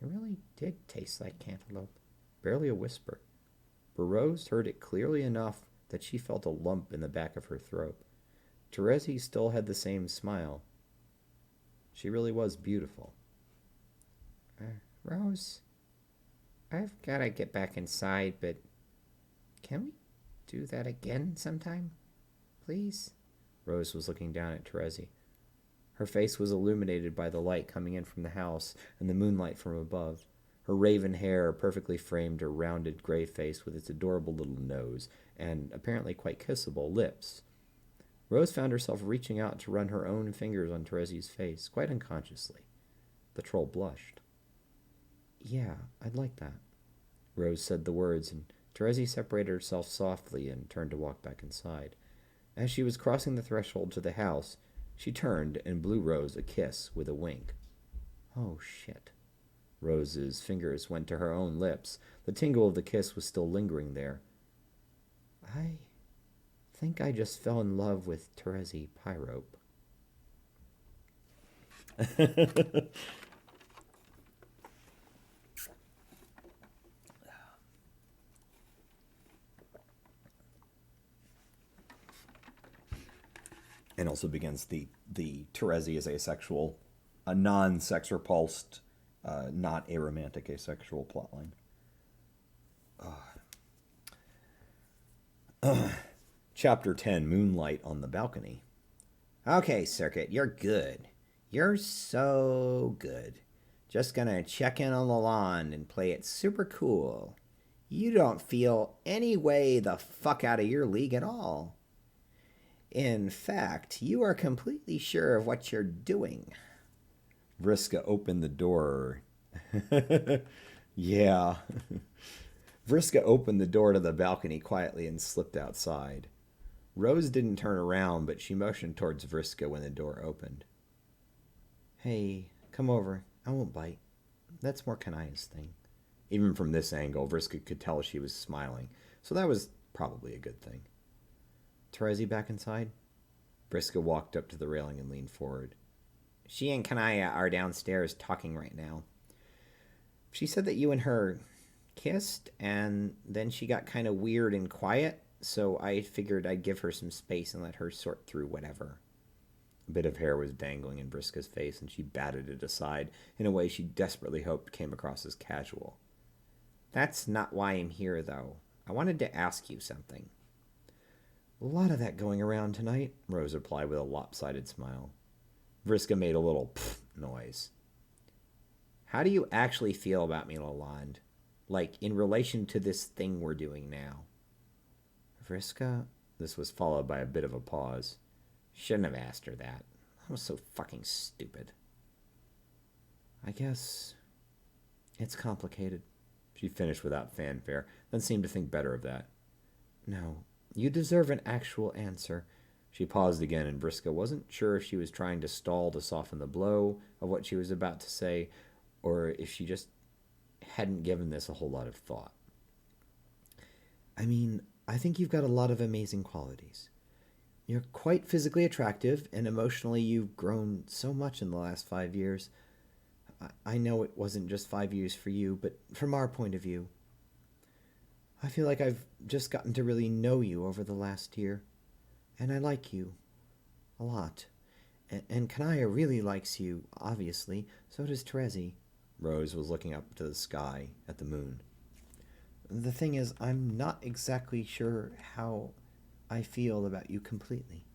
it really did taste like cantaloupe. Barely a whisper, but Rose heard it clearly enough that she felt a lump in the back of her throat. Terezi still had the same smile. She really was beautiful. Rose, I've got to get back inside, but can we do that again sometime, please? Rose was looking down at Terezi. Her face was illuminated by the light coming in from the house and the moonlight from above. Her raven hair perfectly framed her rounded gray face with its adorable little nose and apparently quite kissable lips. Rose found herself reaching out to run her own fingers on Terezi's face, quite unconsciously. The troll blushed. Yeah, I'd like that. Rose said the words, and Terezi separated herself softly and turned to walk back inside. As she was crossing the threshold to the house, she turned and blew Rose a kiss with a wink. Oh, shit. Rose's fingers went to her own lips. The tingle of the kiss was still lingering there. I think I just fell in love with Terezi Pyrope. And also begins the Terezi is asexual, a non-sex repulsed, not aromantic asexual plotline. Chapter 10, Moonlight on the Balcony. Okay, Circuit, you're good. You're so good. Just gonna check in on Lalonde and play it super cool. You don't feel any way the fuck out of your league at all. In fact, you are completely sure of what you're doing. Vriska opened the door. Yeah. Vriska opened the door to the balcony quietly and slipped outside. Rose didn't turn around, but she motioned towards Vriska when the door opened. Hey, come over. I won't bite. That's more Kanaya's thing. Even from this angle, Vriska could tell she was smiling, so that was probably a good thing. Terezi back inside? Vriska walked up to the railing and leaned forward. She and Kanaya are downstairs talking right now. She said that you and her kissed, and then she got kind of weird and quiet, so I figured I'd give her some space and let her sort through whatever. A bit of hair was dangling in Vriska's face, and she batted it aside in a way she desperately hoped came across as casual. That's not why I'm here, though. I wanted to ask you something. A lot of that going around tonight, Rose replied with a lopsided smile. Vriska made a little pfft noise. How do you actually feel about me, Lalonde? Like, in relation to this thing we're doing now? Vriska? This was followed by a bit of a pause. Shouldn't have asked her that. I was so fucking stupid. I guess it's complicated. She finished without fanfare, then seemed to think better of that. No, you deserve an actual answer. She paused again, and Vriska wasn't sure if she was trying to stall to soften the blow of what she was about to say, or if she just hadn't given this a whole lot of thought. I mean, I think you've got a lot of amazing qualities. You're quite physically attractive, and emotionally you've grown so much in the last 5 years. I know it wasn't just 5 years for you, but from our point of view, I feel like I've just gotten to really know you over the last year. And I like you. A lot. And Kanaya really likes you, obviously. So does Terezi. Rose was looking up to the sky, at the moon. The thing is, I'm not exactly sure how I feel about you completely.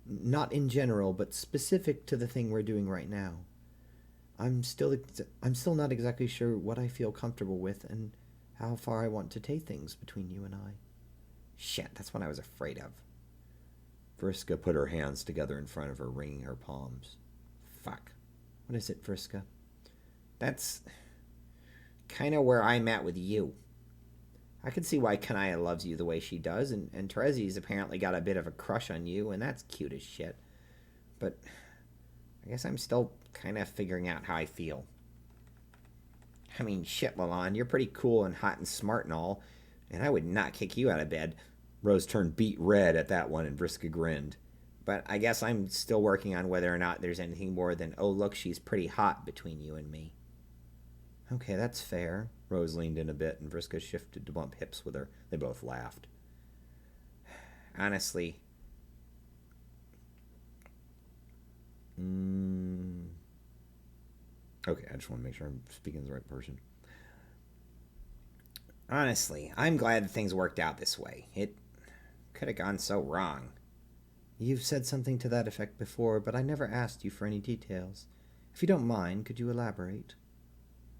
Not in general, but specific to the thing we're doing right now. I'm still not exactly sure what I feel comfortable with and how far I want to take things between you and I. Shit, that's what I was afraid of. Vriska put her hands together in front of her, wringing her palms. Fuck. What is it, Vriska? That's kind of where I'm at with you. I can see why Kanaya loves you the way she does, and Terezi's apparently got a bit of a crush on you, and that's cute as shit. But I guess I'm still kind of figuring out how I feel. I mean, shit, Lalonde, you're pretty cool and hot and smart and all, and I would not kick you out of bed. Rose turned beet red at that one, and Vriska grinned. But I guess I'm still working on whether or not there's anything more than, oh, look, she's pretty hot between you and me. Okay, that's fair. Rose leaned in a bit, and Vriska shifted to bump hips with her. They both laughed. Honestly. Okay, I just want to make sure I'm speaking to the right person. Honestly, I'm glad that things worked out this way. It could have gone so wrong. You've said something to that effect before, but I never asked you for any details. If you don't mind, could you elaborate?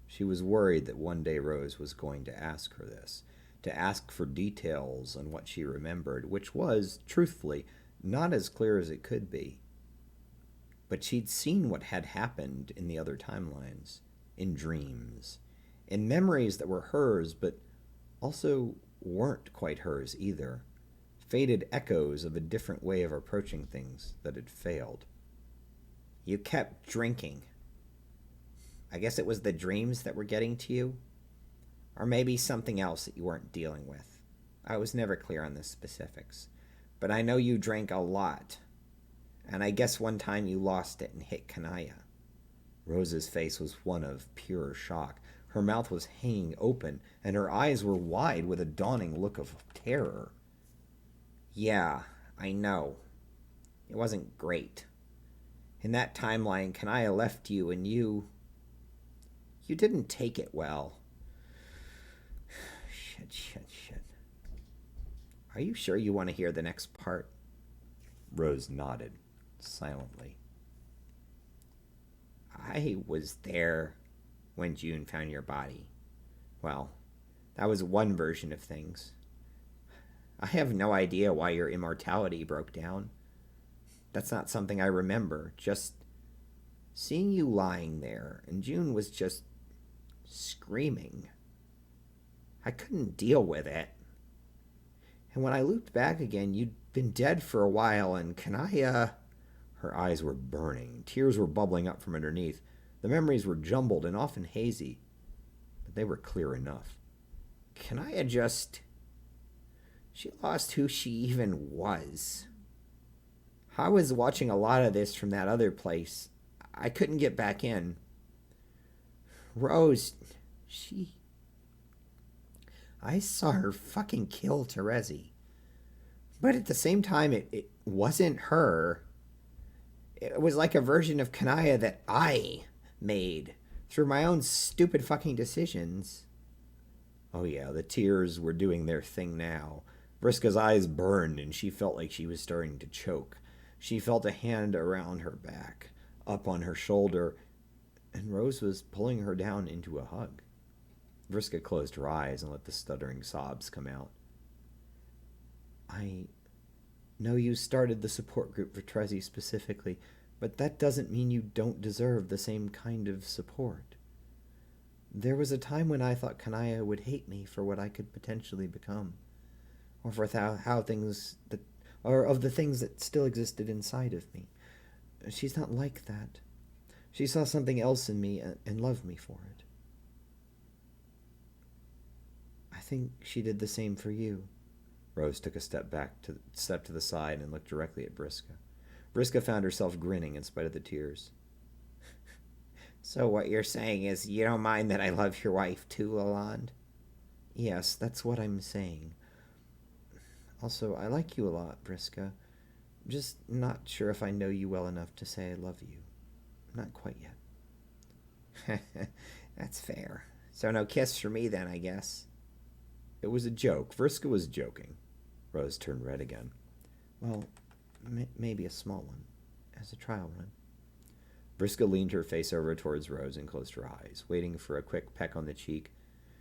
She was worried that one day Rose was going to ask her this, to ask for details on what she remembered, which was, truthfully, not as clear as it could be. But she'd seen what had happened in the other timelines, in dreams, in memories that were hers, but also weren't quite hers either, faded echoes of a different way of approaching things that had failed. You kept drinking. I guess it was the dreams that were getting to you? Or maybe something else that you weren't dealing with. I was never clear on the specifics. but I know you drank a lot. And I guess one time you lost it and hit Kanaya. Rose's face was one of pure shock. Her mouth was hanging open, and her eyes were wide with a dawning look of terror. Yeah, I know. It wasn't great. In that timeline, Kanaya left you, and you didn't take it well. Shit. Are you sure you want to hear the next part? Rose nodded, silently. I was there when June found your body. Well, that was one version of things. I have no idea why your immortality broke down. That's not something I remember. Just seeing you lying there, and June was just screaming. I couldn't deal with it. And when I looped back again, you'd been dead for a while, and Kanaya... Her eyes were burning. Tears were bubbling up from underneath. The memories were jumbled and often hazy, but they were clear enough. Kanaya just... She lost who she even was. I was watching a lot of this from that other place. I couldn't get back in. Rose, I saw her fucking kill Terezi. But at the same time, it wasn't her. It was like a version of Kanaya that I made through my own stupid fucking decisions. Oh yeah, the tears were doing their thing now. Vriska's eyes burned and she felt like she was starting to choke. She felt a hand around her back, up on her shoulder, and Rose was pulling her down into a hug. Vriska closed her eyes and let the stuttering sobs come out. I know you started the support group for Terezi specifically, but that doesn't mean you don't deserve the same kind of support. There was a time when I thought Kanaya would hate me for what I could potentially become, or for how things that, or of the things that still existed inside of me. She's not like that. She saw something else in me and loved me for it. I think she did the same for you. Rose took a step to the side and looked directly at Vriska. Vriska found herself grinning in spite of the tears. So what you're saying is you don't mind that I love your wife too, Lalonde? Yes, that's what I'm saying. Also, I like you a lot, Vriska. Just not sure if I know you well enough to say I love you. Not quite yet. That's fair. So no kiss for me then, I guess. It was a joke. Vriska was joking. Rose turned red again. Well, maybe a small one, as a trial run. Vriska leaned her face over towards Rose and closed her eyes, waiting for a quick peck on the cheek.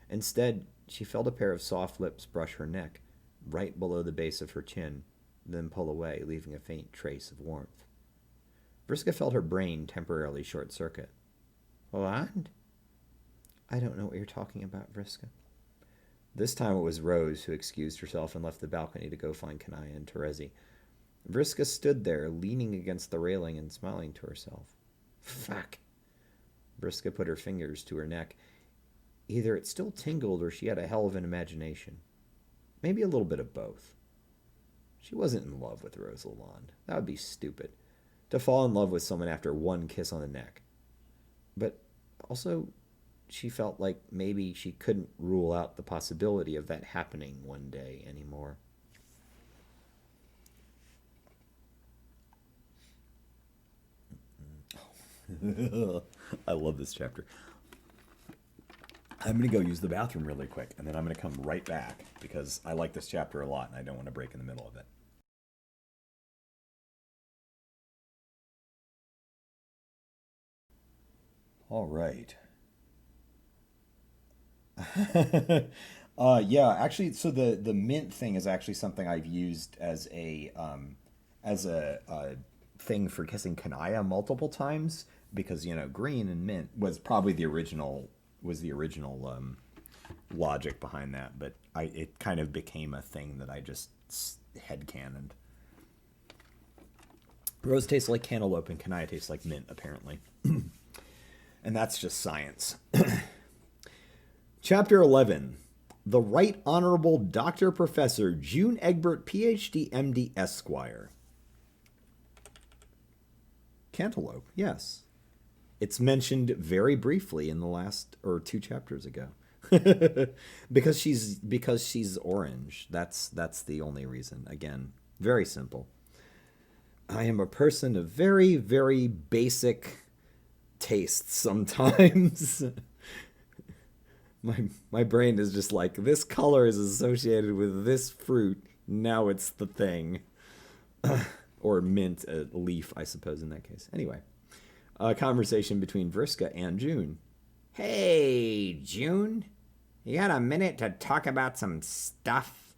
Instead, she felt a pair of soft lips brush her neck, right below the base of her chin, then pull away, leaving a faint trace of warmth. Vriska felt her brain temporarily short-circuit. Lalonde? I don't know what you're talking about, Vriska. This time it was Rose who excused herself and left the balcony to go find Kanaya and Terezi. Vriska stood there, leaning against the railing and smiling to herself. Fuck. Vriska put her fingers to her neck. Either it still tingled or she had a hell of an imagination. Maybe a little bit of both. She wasn't in love with Rose Lalonde. That would be stupid. To fall in love with someone after one kiss on the neck. But also, she felt like maybe she couldn't rule out the possibility of that happening one day anymore. I love this chapter. I'm going to go use the bathroom really quick, and then I'm going to come right back, because I like this chapter a lot, and I don't want to break in the middle of it. All right. Yeah, actually, so the mint thing is actually something I've used as a thing for kissing Kanaya multiple times, because, you know, green and mint was probably the original logic behind that, but it kind of became a thing that I just headcanoned. Rose tastes like cantaloupe and Kanaya tastes like mint, apparently. And that's just science. Chapter 11, The Right Honorable Dr. Professor June Egbert, PhD, MD, Esquire. Cantaloupe, yes. It's mentioned very briefly in the last, or 2 chapters ago. because she's orange. That's the only reason. Again, very simple. I am a person of very, very basic tastes sometimes. My brain is just like, this color is associated with this fruit. Now it's the thing. Or mint, a leaf, I suppose, in that case. Anyway, a conversation between Vriska and June. Hey, June. You got a minute to talk about some stuff?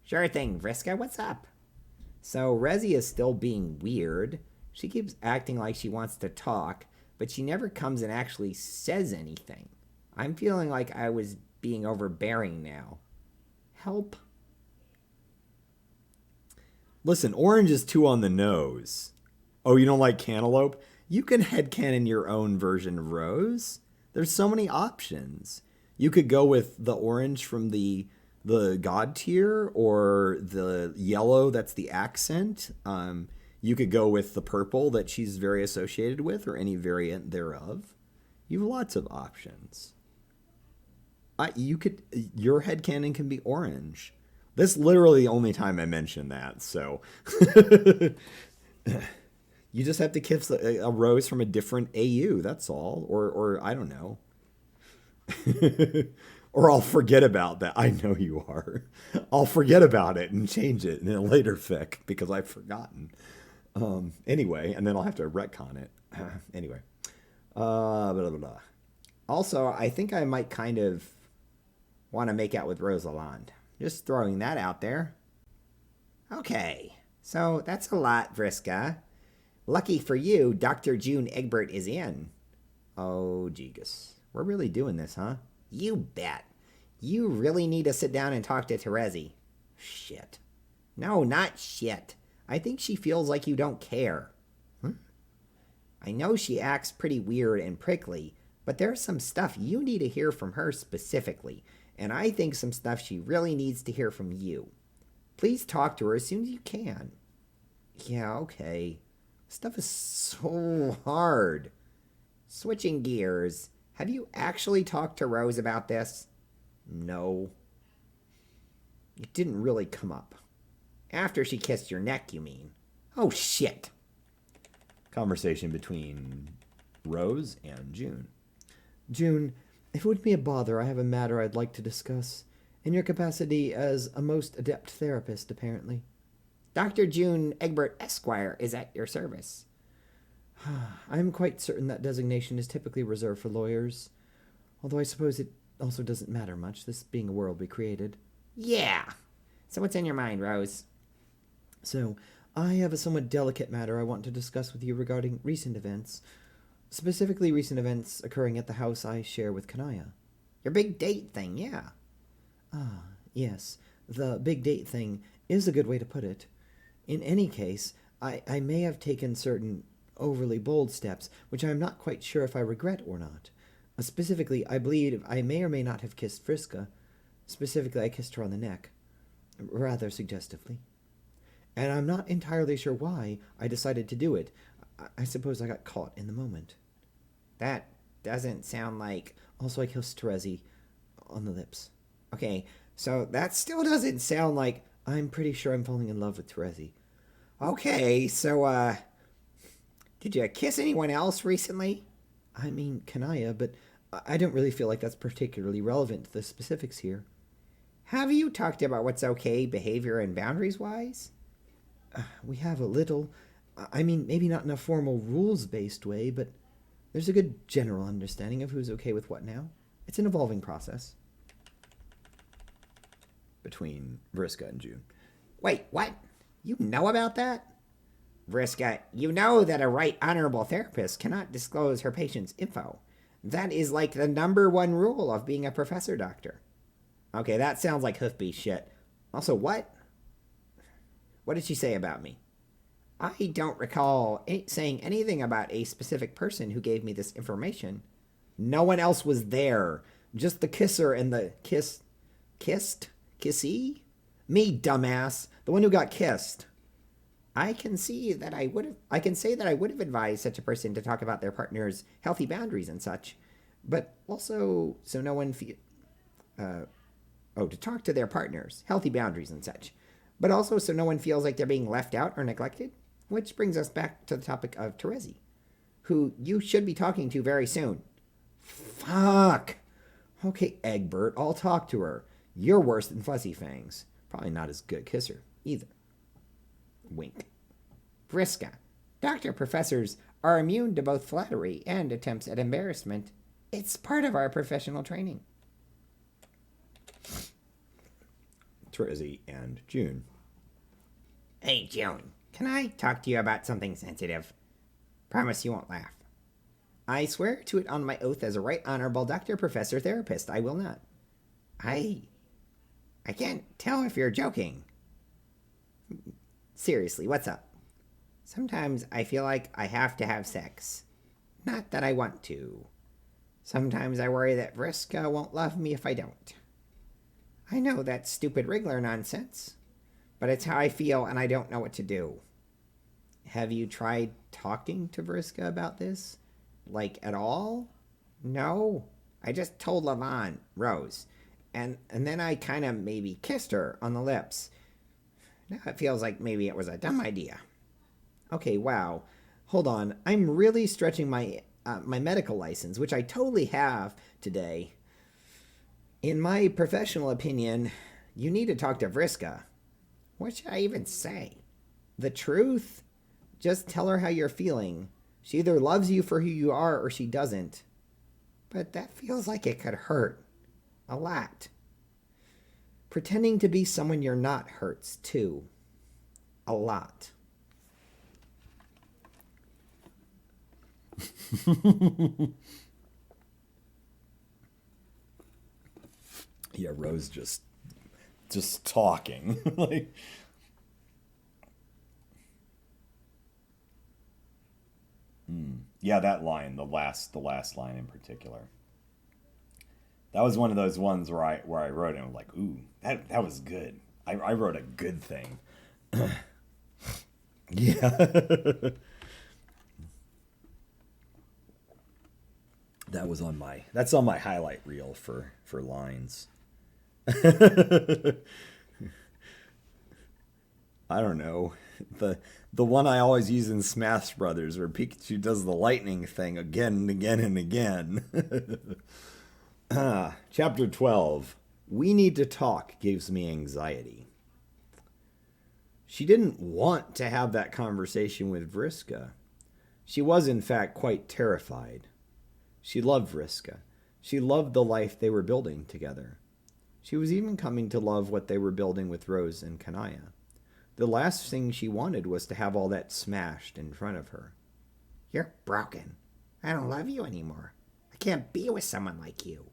Sure thing, Vriska. What's up? So, Rezi is still being weird. She keeps acting like she wants to talk, but she never comes and actually says anything. I'm feeling like I was being overbearing now. Help? Listen, orange is too on the nose. Oh, you don't like cantaloupe? You can headcanon your own version of rose. There's so many options. You could go with the orange from the god tier, or the yellow that's the accent. You could go with the purple that she's very associated with, or any variant thereof. You have lots of options. Your headcanon can be orange. This is literally the only time I mention that, so you just have to kiss a rose from a different AU, that's all. Or I don't know. Or I'll forget about that. I know you are. I'll forget about it and change it in a later fic because I've forgotten. Anyway, and then I'll have to retcon it. Anyway. Blah, blah, blah. Also, I think I might kind of want to make out with Rosalind. Just throwing that out there. Okay, so that's a lot, Vriska. Lucky for you, Dr. June Egbert is in. Oh, Jegus. We're really doing this, huh? You bet. You really need to sit down and talk to Terezi. Shit. No, not shit. I think she feels like you don't care. I know she acts pretty weird and prickly, but there's some stuff you need to hear from her specifically, and I think some stuff she really needs to hear from you. Please talk to her as soon as you can. Yeah, okay. Stuff is so hard. Switching gears, have you actually talked to Rose about this? No. It didn't really come up. After she kissed your neck, you mean? Oh, shit. Conversation between Rose and June. June, if it would be a bother, I have a matter I'd like to discuss. In your capacity as a most adept therapist, apparently. Dr. June Egbert Esquire is at your service. I am quite certain that designation is typically reserved for lawyers. Although I suppose it also doesn't matter much, this being a world we created. Yeah. So what's in your mind, Rose? So, I have a somewhat delicate matter I want to discuss with you regarding recent events. Specifically recent events occurring at the house I share with Kanaya. Your big date thing, yeah. Ah, yes. The big date thing is a good way to put it. In any case, I may have taken certain overly bold steps, which I am not quite sure if I regret or not. Specifically, I believe I may or may not have kissed Vriska. Specifically, I kissed her on the neck. Rather suggestively. And I'm not entirely sure why I decided to do it. I suppose I got caught in the moment. That doesn't sound like... Also, I kissed Terezi on the lips. Okay, so that still doesn't sound like... I'm pretty sure I'm falling in love with Terezi. Okay, so, did you kiss anyone else recently? I mean, Kanaya, but I don't really feel like that's particularly relevant to the specifics here. Have you talked about what's okay behavior and boundaries-wise? We have a little. I mean, maybe not in a formal rules-based way, but there's a good general understanding of who's okay with what now. It's an evolving process. Between Vriska and June. Wait, what? You know about that? Vriska, you know that a right honorable therapist cannot disclose her patient's info. That is like the #1 rule of being a professor doctor. Okay, that sounds like hoofbeat shit. Also, what? What did she say about me? I don't recall saying anything about a specific person who gave me this information. No one else was there. Just the kisser and the kiss. Kissed? Kissy? Me, dumbass. The one who got kissed. I can say that I would have advised such a person to talk about their partner's healthy boundaries and such, but also so no one to talk to their partners, healthy boundaries and such, but also so no one feels like they're being left out or neglected, which brings us back to the topic of Terezi, who you should be talking to very soon. Fuck. Okay, Egbert, I'll talk to her. You're worse than Fuzzy Fangs. Probably not as good a kisser either. Wink. Vriska. Doctor professors are immune to both flattery and attempts at embarrassment. It's part of our professional training. Terezi and June. Hey, June. Can I talk to you about something sensitive? Promise you won't laugh. I swear to it on my oath as a right honorable doctor, professor, therapist, I will not. I can't tell if you're joking. Seriously, what's up? Sometimes I feel like I have to have sex. Not that I want to. Sometimes I worry that Vriska won't love me if I don't. I know that's stupid wriggler nonsense, but it's how I feel and I don't know what to do. Have you tried talking to Vriska about this? Like, at all? No. I just told Lavon, Rose, and then I kind of maybe kissed her on the lips. Now it feels like maybe it was a dumb idea. Okay, wow. Hold on. I'm really stretching my medical license, which I totally have today. In my professional opinion, you need to talk to Vriska. What should I even say? The truth? Just tell her how you're feeling. She either loves you for who you are or she doesn't. But that feels like it could hurt. A lot. Pretending to be someone you're not hurts, too. A lot. Yeah, Rose just talking. Like, yeah, that line, the last line in particular. That was one of those ones where I wrote it and was like, ooh, that was good. I wrote a good thing. Yeah. That's on my highlight reel for lines. I don't know. The one I always use in Smash Brothers where Pikachu does the lightning thing again and again and again. Chapter 12. We Need to Talk gives me anxiety. She didn't want to have that conversation with Vriska. She was, in fact, quite terrified. She loved Vriska. She loved the life they were building together. She was even coming to love what they were building with Rose and Kanaya. The last thing she wanted was to have all that smashed in front of her. You're broken. I don't love you anymore. I can't be with someone like you.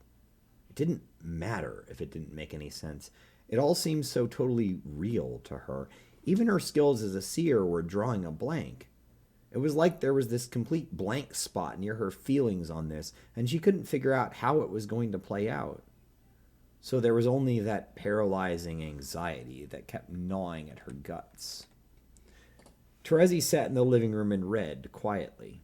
It didn't matter if it didn't make any sense. It all seemed so totally real to her. Even her skills as a seer were drawing a blank. It was like there was this complete blank spot near her feelings on this, and she couldn't figure out how it was going to play out. So there was only that paralyzing anxiety that kept gnawing at her guts. Terezi sat in the living room and read quietly.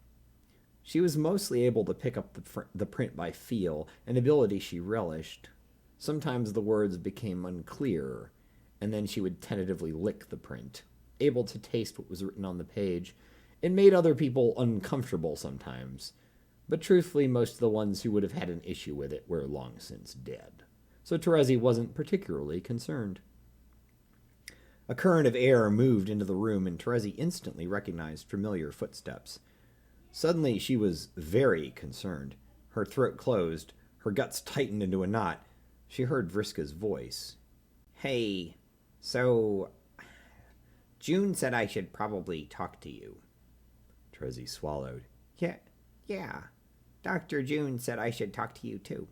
She was mostly able to pick up the print by feel, an ability she relished. Sometimes the words became unclear, and then she would tentatively lick the print, able to taste what was written on the page. It made other people uncomfortable sometimes, but truthfully most of the ones who would have had an issue with it were long since dead. So Terezi wasn't particularly concerned. A current of air moved into the room, and Terezi instantly recognized familiar footsteps. Suddenly she was very concerned. Her throat closed, her guts tightened into a knot. She heard Vriska's voice. Hey, so June said I should probably talk to you. Terezi swallowed. Yeah. Dr. June said I should talk to you too.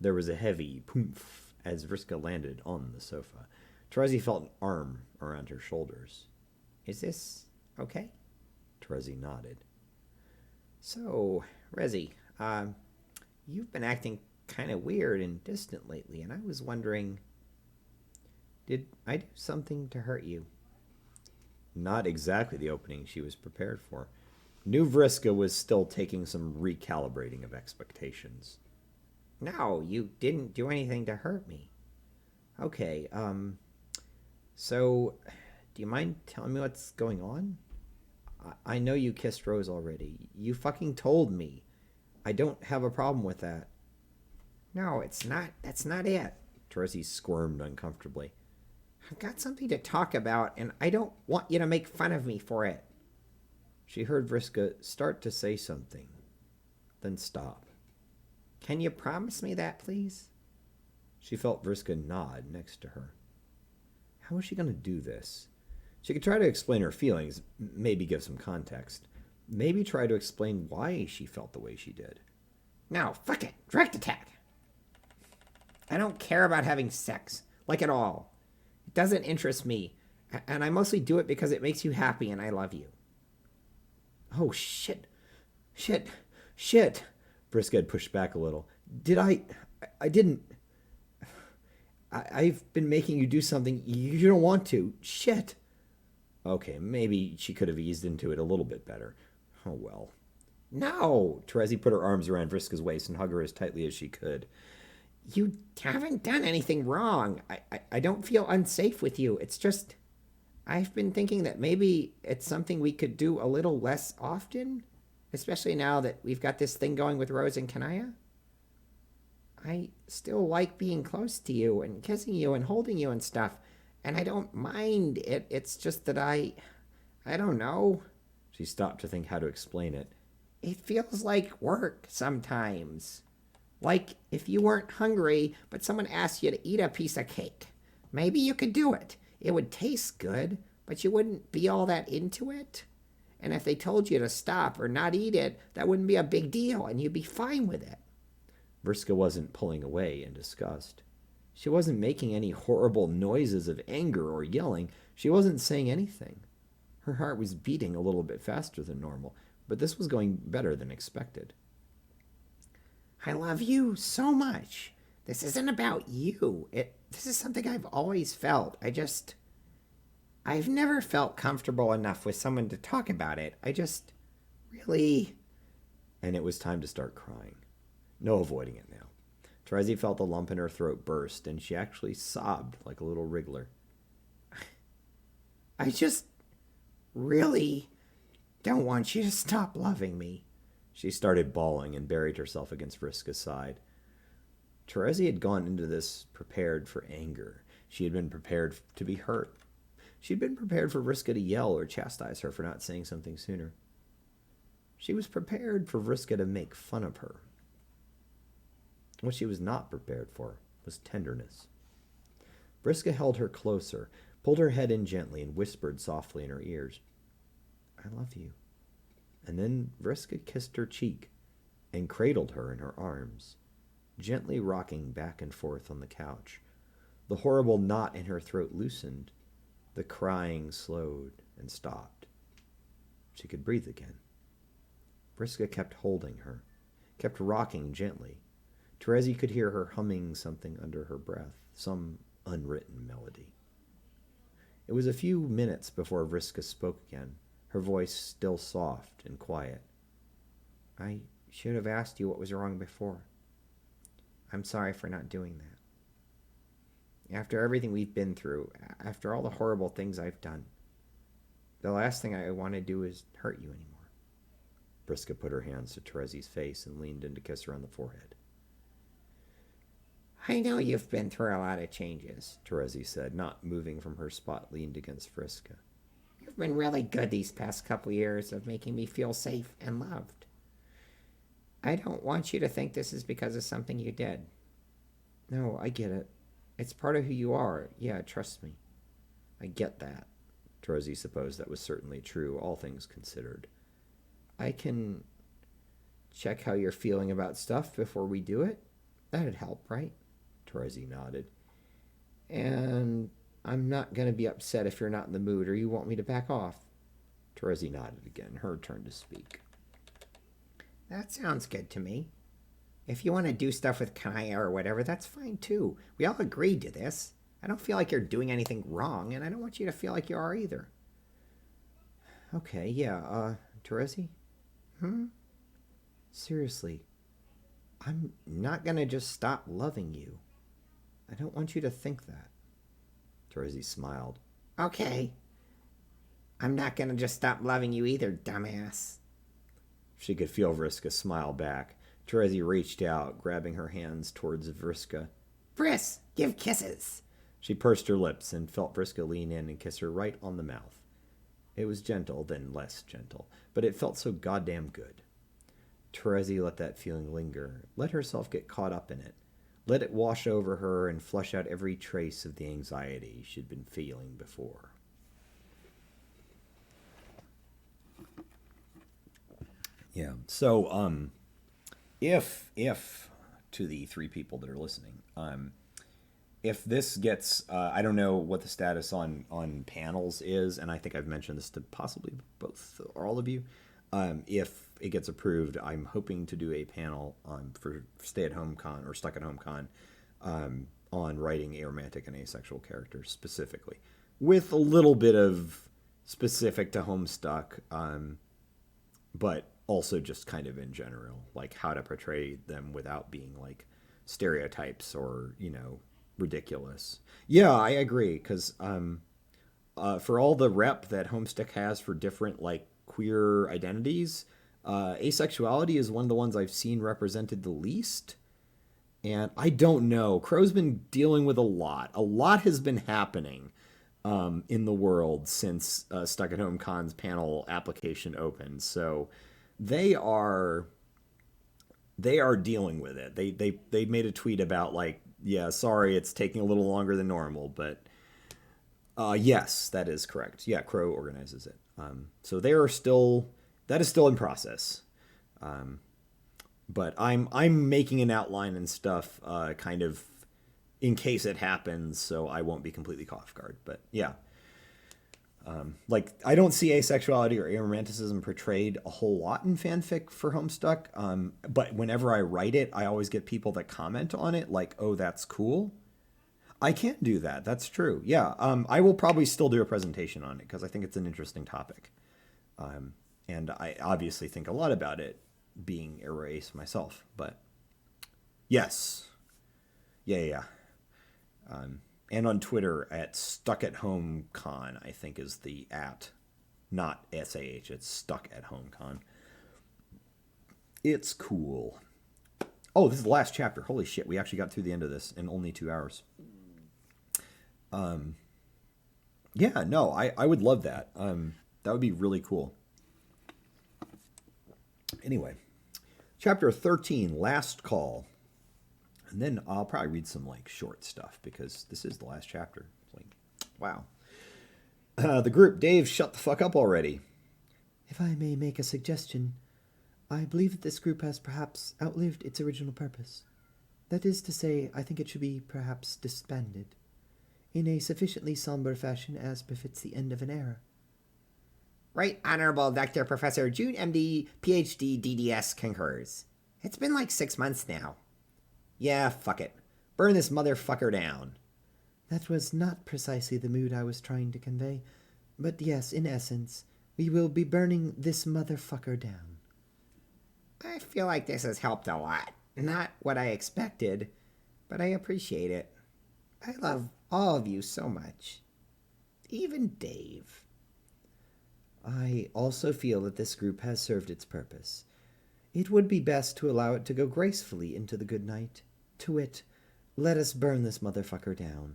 There was a heavy poof as Vriska landed on the sofa. Terezi felt an arm around her shoulders. Is this okay? Terezi nodded. So, Rezi, you've been acting kind of weird and distant lately, and I was wondering, did I do something to hurt you? Not exactly the opening she was prepared for. New Vriska was still taking some recalibrating of expectations. No, you didn't do anything to hurt me. Okay, so, do you mind telling me what's going on? I know you kissed Rose already. You fucking told me. I don't have a problem with that. No, it's not. That's not it. Terezi squirmed uncomfortably. I've got something to talk about, and I don't want you to make fun of me for it. She heard Vriska start to say something, then stop. Can you promise me that, please? She felt Vriska nod next to her. How was she going to do this? She could try to explain her feelings, maybe give some context. Maybe try to explain why she felt the way she did. No, fuck it. Direct attack. I don't care about having sex. Like at all. It doesn't interest me. And I mostly do it because it makes you happy and I love you. Oh, shit. Shit. Vriska had pushed back a little. I didn't. I've been making you do something you don't want to. Shit. Okay, maybe she could have eased into it a little bit better. Oh, well. No! Terezi put her arms around Vriska's waist and hugged her as tightly as she could. You haven't done anything wrong. I don't feel unsafe with you. It's just, I've been thinking that maybe it's something we could do a little less often, especially now that we've got this thing going with Rose and Kanaya. I still like being close to you and kissing you and holding you and stuff, and I don't mind it. It's just that I don't know. She stopped to think how to explain it. It feels like work sometimes. Like if you weren't hungry, but someone asked you to eat a piece of cake. Maybe you could do it. It would taste good, but you wouldn't be all that into it. And if they told you to stop or not eat it, that wouldn't be a big deal, and you'd be fine with it. Vriska wasn't pulling away in disgust. She wasn't making any horrible noises of anger or yelling. She wasn't saying anything. Her heart was beating a little bit faster than normal, but this was going better than expected. I love you so much. This isn't about you. This is something I've always felt. I've never felt comfortable enough with someone to talk about it. I just really... And it was time to start crying. No avoiding it now. Terezi felt the lump in her throat burst, and she actually sobbed like a little wriggler. I just really don't want you to stop loving me. She started bawling and buried herself against Vriska's side. Terezi had gone into this prepared for anger. She had been prepared to be hurt. She'd been prepared for Vriska to yell or chastise her for not saying something sooner. She was prepared for Vriska to make fun of her. What she was not prepared for was tenderness. Vriska held her closer, pulled her head in gently, and whispered softly in her ears, "I love you." And then Vriska kissed her cheek and cradled her in her arms, gently rocking back and forth on the couch. The horrible knot in her throat loosened. The crying slowed and stopped. She could breathe again. Vriska kept holding her, kept rocking gently. Terezi could hear her humming something under her breath, some unwritten melody. It was a few minutes before Vriska spoke again, her voice still soft and quiet. I should have asked you what was wrong before. I'm sorry for not doing that. After everything we've been through, after all the horrible things I've done, the last thing I want to do is hurt you anymore. Vriska put her hands to Terezi's face and leaned in to kiss her on the forehead. I know you've been through a lot of changes, Terezi said, not moving from her spot leaned against Vriska. You've been really good these past couple years of making me feel safe and loved. I don't want you to think this is because of something you did. No, I get it. It's part of who you are. Yeah, trust me. I get that. Terezi supposed that was certainly true, all things considered. I can check how you're feeling about stuff before we do it. That'd help, right? Terezi nodded. And I'm not going to be upset if you're not in the mood or you want me to back off. Terezi nodded again, her turn to speak. That sounds good to me. If you want to do stuff with Kanaya or whatever, that's fine too. We all agreed to this. I don't feel like you're doing anything wrong, and I don't want you to feel like you are either. Okay, yeah, Terezi? Hmm? Seriously, I'm not gonna just stop loving you. I don't want you to think that. Terezi smiled. Okay. I'm not gonna just stop loving you either, dumbass. She could feel Vriska smile back. Terezi reached out, grabbing her hands towards Vriska. Bris, give kisses. She pursed her lips and felt Vriska lean in and kiss her right on the mouth. It was gentle, then less gentle, but it felt so goddamn good. Terezi let that feeling linger, let herself get caught up in it, let it wash over her and flush out every trace of the anxiety she'd been feeling before. Yeah, so, if to the three people that are listening, if this gets, I don't know what the status on panels is, and I think I've mentioned this to possibly both or all of you. If it gets approved, I'm hoping to do a panel for Stay at Home Con or Stuck at Home Con on writing aromantic and asexual characters specifically, with a little bit of specific to Homestuck, but also just kind of in general, like how to portray them without being like stereotypes or, ridiculous. Yeah, I agree, because for all the rep that Homestuck has for different like queer identities, asexuality is one of the ones I've seen represented the least. And I don't know. Crow's been dealing with a lot. A lot has been happening in the world since Stuck at Home Con's panel application opened. So they are dealing with it. They made a tweet about like, yeah, sorry, it's taking a little longer than normal, but yes, that is correct. Yeah, Crow organizes it. So that is still in process. But I'm making an outline and stuff, kind of in case it happens, so I won't be completely caught off guard. But yeah, like I don't see asexuality or aromanticism portrayed a whole lot in fanfic for Homestuck. But whenever I write it, I always get people that comment on it, like, "Oh, that's cool." I can't do that. That's true. Yeah, I will probably still do a presentation on it because I think it's an interesting topic, and I obviously think a lot about it, being ace myself. But yes, yeah. And on Twitter at Stuck at Home Con, I think is the not SAH. It's Stuck at Home Con. It's cool. Oh, this is the last chapter. Holy shit, we actually got through the end of this in only 2 hours. Yeah, no, I would love that. That would be really cool. Anyway, chapter 13, Last Call. And then I'll probably read some like short stuff because this is the last chapter. Like, wow. The group, Dave, shut the fuck up already. If I may make a suggestion, I believe that this group has perhaps outlived its original purpose. That is to say, I think it should be perhaps disbanded, in a sufficiently somber fashion as befits the end of an era. Right Honorable Dr. Professor June MD, PhD, DDS concurs. It's been like 6 months now. Yeah, fuck it. Burn this motherfucker down. That was not precisely the mood I was trying to convey, but yes, in essence, we will be burning this motherfucker down. I feel like this has helped a lot. Not what I expected, but I appreciate it. I love all of you so much. Even Dave. I also feel that this group has served its purpose. It would be best to allow it to go gracefully into the good night. To wit, let us burn this motherfucker down.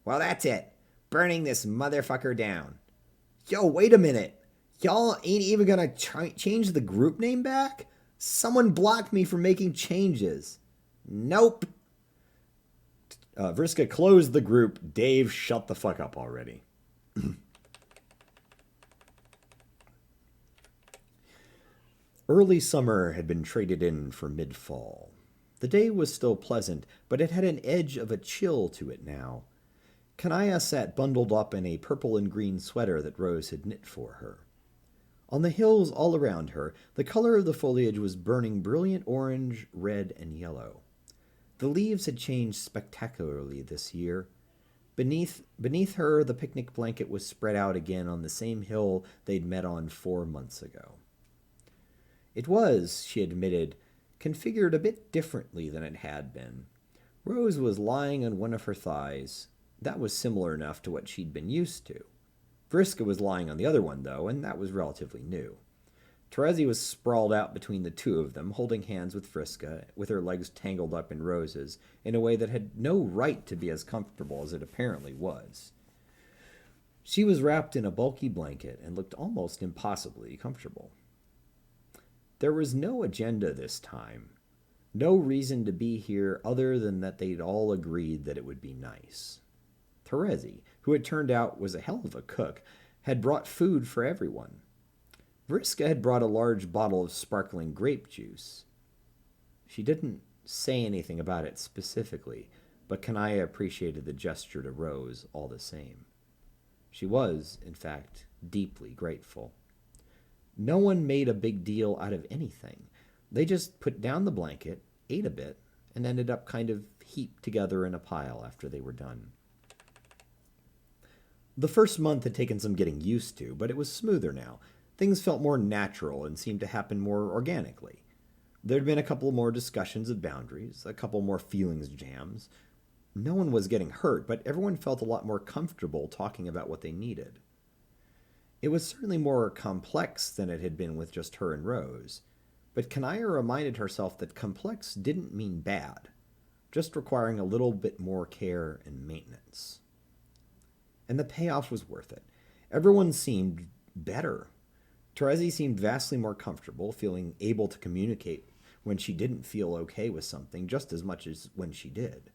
Well, that's it. Burning this motherfucker down. Yo, wait a minute. Y'all ain't even gonna change the group name back? Someone blocked me from making changes. Nope. Vriska closed the group. Dave, shut the fuck up already. Early summer had been traded in for mid-fall. The day was still pleasant, but it had an edge of a chill to it now. Kanaya sat bundled up in a purple and green sweater that Rose had knit for her. On the hills all around her, the color of the foliage was burning brilliant orange, red, and yellow. The leaves had changed spectacularly this year. Beneath her, the picnic blanket was spread out again on the same hill they'd met on 4 months ago. It was, she admitted, configured a bit differently than it had been. Rose was lying on one of her thighs. That was similar enough to what she'd been used to. Vriska was lying on the other one, though, and that was relatively new. Terezi was sprawled out between the two of them, holding hands with Vriska, with her legs tangled up in Rose's, in a way that had no right to be as comfortable as it apparently was. She was wrapped in a bulky blanket and looked almost impossibly comfortable. There was no agenda this time, no reason to be here other than that they'd all agreed that it would be nice. Terezi, who it turned out was a hell of a cook, had brought food for everyone. Vriska had brought a large bottle of sparkling grape juice. She didn't say anything about it specifically, but Kanaya appreciated the gesture to Rose all the same. She was, in fact, deeply grateful. No one made a big deal out of anything. They just put down the blanket, ate a bit, and ended up kind of heaped together in a pile after they were done. The first month had taken some getting used to, but it was smoother now. Things felt more natural and seemed to happen more organically. There'd been a couple more discussions of boundaries, a couple more feelings jams. No one was getting hurt, but everyone felt a lot more comfortable talking about what they needed. It was certainly more complex than it had been with just her and Rose, but Kanaya reminded herself that complex didn't mean bad, just requiring a little bit more care and maintenance. And the payoff was worth it. Everyone seemed better. Terezi seemed vastly more comfortable, feeling able to communicate when she didn't feel okay with something just as much as when she did.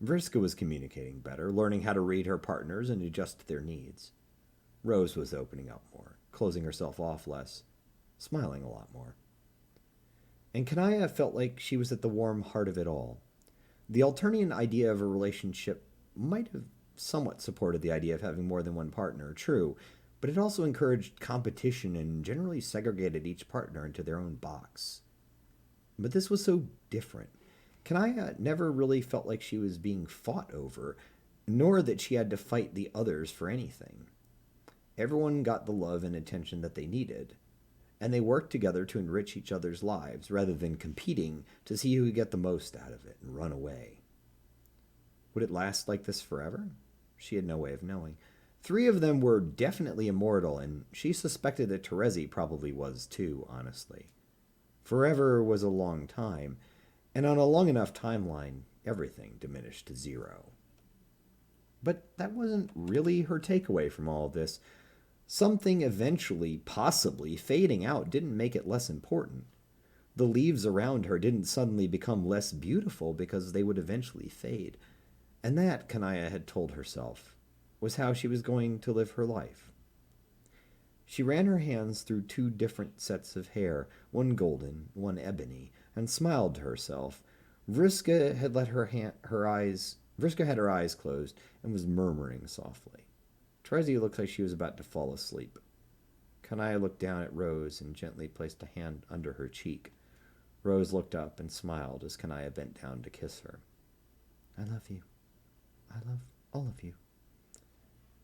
Vriska was communicating better, learning how to read her partners and adjust to their needs. Rose was opening up more, closing herself off less, smiling a lot more. And Kanaya felt like she was at the warm heart of it all. The Alternian idea of a relationship might have somewhat supported the idea of having more than one partner, true, but it also encouraged competition and generally segregated each partner into their own box. But this was so different. Kanaya never really felt like she was being fought over, nor that she had to fight the others for anything. Everyone got the love and attention that they needed, and they worked together to enrich each other's lives rather than competing to see who could get the most out of it and run away. Would it last like this forever? She had no way of knowing. 3 of them were definitely immortal, and she suspected that Terezi probably was too, honestly. Forever was a long time, and on a long enough timeline, everything diminished to 0. But that wasn't really her takeaway from all of this. Something eventually, possibly, fading out didn't make it less important. The leaves around her didn't suddenly become less beautiful because they would eventually fade. And that, Kanaya had told herself, was how she was going to live her life. She ran her hands through 2 different sets of hair, one golden, one ebony, and smiled to herself. Vriska had her eyes closed and was murmuring softly. Terezi looked like she was about to fall asleep. Kanaya looked down at Rose and gently placed a hand under her cheek. Rose looked up and smiled as Kanaya bent down to kiss her. I love you. I love all of you.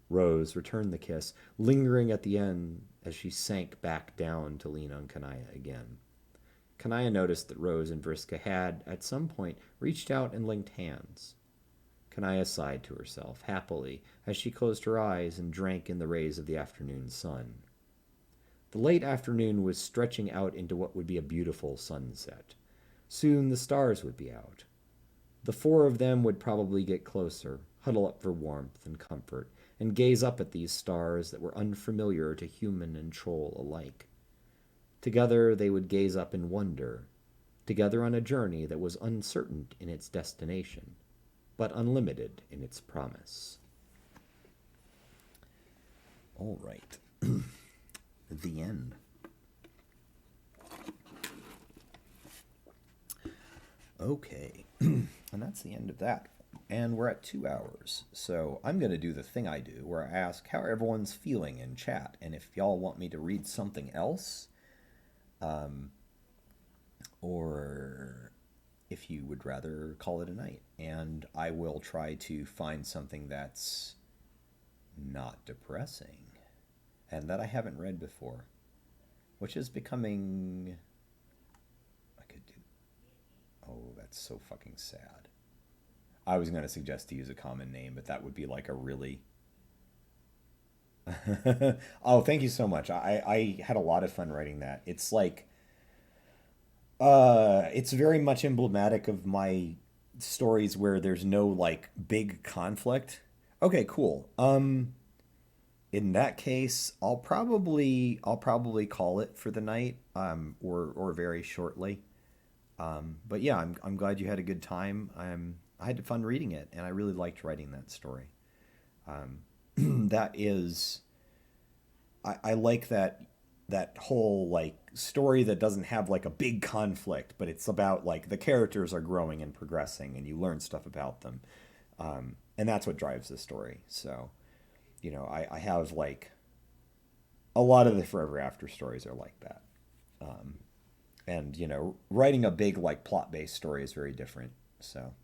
Rose returned the kiss, lingering at the end as she sank back down to lean on Kanaya again. Kanaya noticed that Rose and Vriska had, at some point, reached out and linked hands. Kanaya sighed to herself, happily, as she closed her eyes and drank in the rays of the afternoon sun. The late afternoon was stretching out into what would be a beautiful sunset. Soon the stars would be out. The 4 of them would probably get closer, huddle up for warmth and comfort, and gaze up at these stars that were unfamiliar to human and troll alike. Together they would gaze up in wonder, together on a journey that was uncertain in its destination, but unlimited in its promise. All right. The end. Okay. And that's the end of that. and we're at 2 hours. So I'm going to do the thing I do where I ask how everyone's feeling in chat. And if y'all want me to read something else, or if you would rather call it a night. And I will try to find something that's not depressing and that I haven't read before, which is becoming... I could do... Oh, that's so fucking sad. I was going to suggest to use a common name, but that would be like a really... Oh, thank you so much. I had a lot of fun writing that. It's like... it's very much emblematic of my stories where there's no, like, big conflict. Okay, cool. In that case, I'll probably call it for the night, or very shortly. But yeah, I'm glad you had a good time. I had fun reading it, and I really liked writing that story. That is, I like that whole, like, story that doesn't have, like, a big conflict, but it's about, like, the characters are growing and progressing, and you learn stuff about them. And that's what drives the story. So, you know, I have, like, a lot of the Forever After stories are like that. And, you know, writing a big, like, plot-based story is very different. So,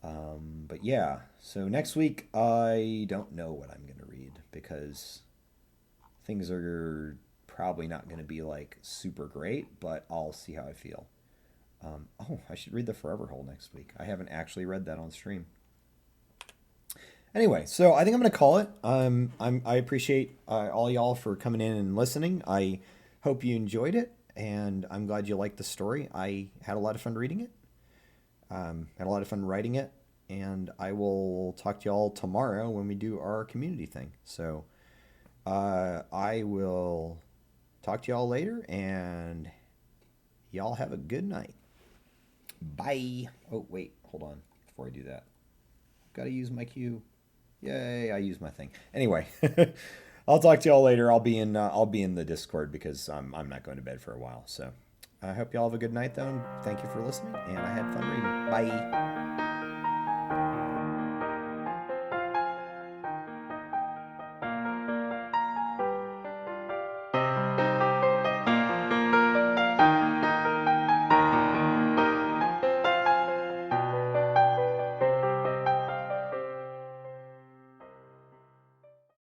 but yeah. So next week, I don't know what I'm going to read because things are probably not going to be, like, super great, but I'll see how I feel. Oh, I should read The Forever Hole next week. I haven't actually read that on stream. Anyway, so I think I'm going to call it. I appreciate all y'all for coming in and listening. I hope you enjoyed it, and I'm glad you liked the story. I had a lot of fun reading it. Had a lot of fun writing it, and I will talk to y'all tomorrow when we do our community thing. So I will talk to y'all later, and y'all have a good night. Bye. Oh, wait, hold on. Before I do that, I've got to use my cue. Yay, I used my thing. Anyway, I'll talk to y'all later. I'll be in the Discord because I'm not going to bed for a while. So I hope y'all have a good night, though. And thank you for listening, and I had fun reading. Bye.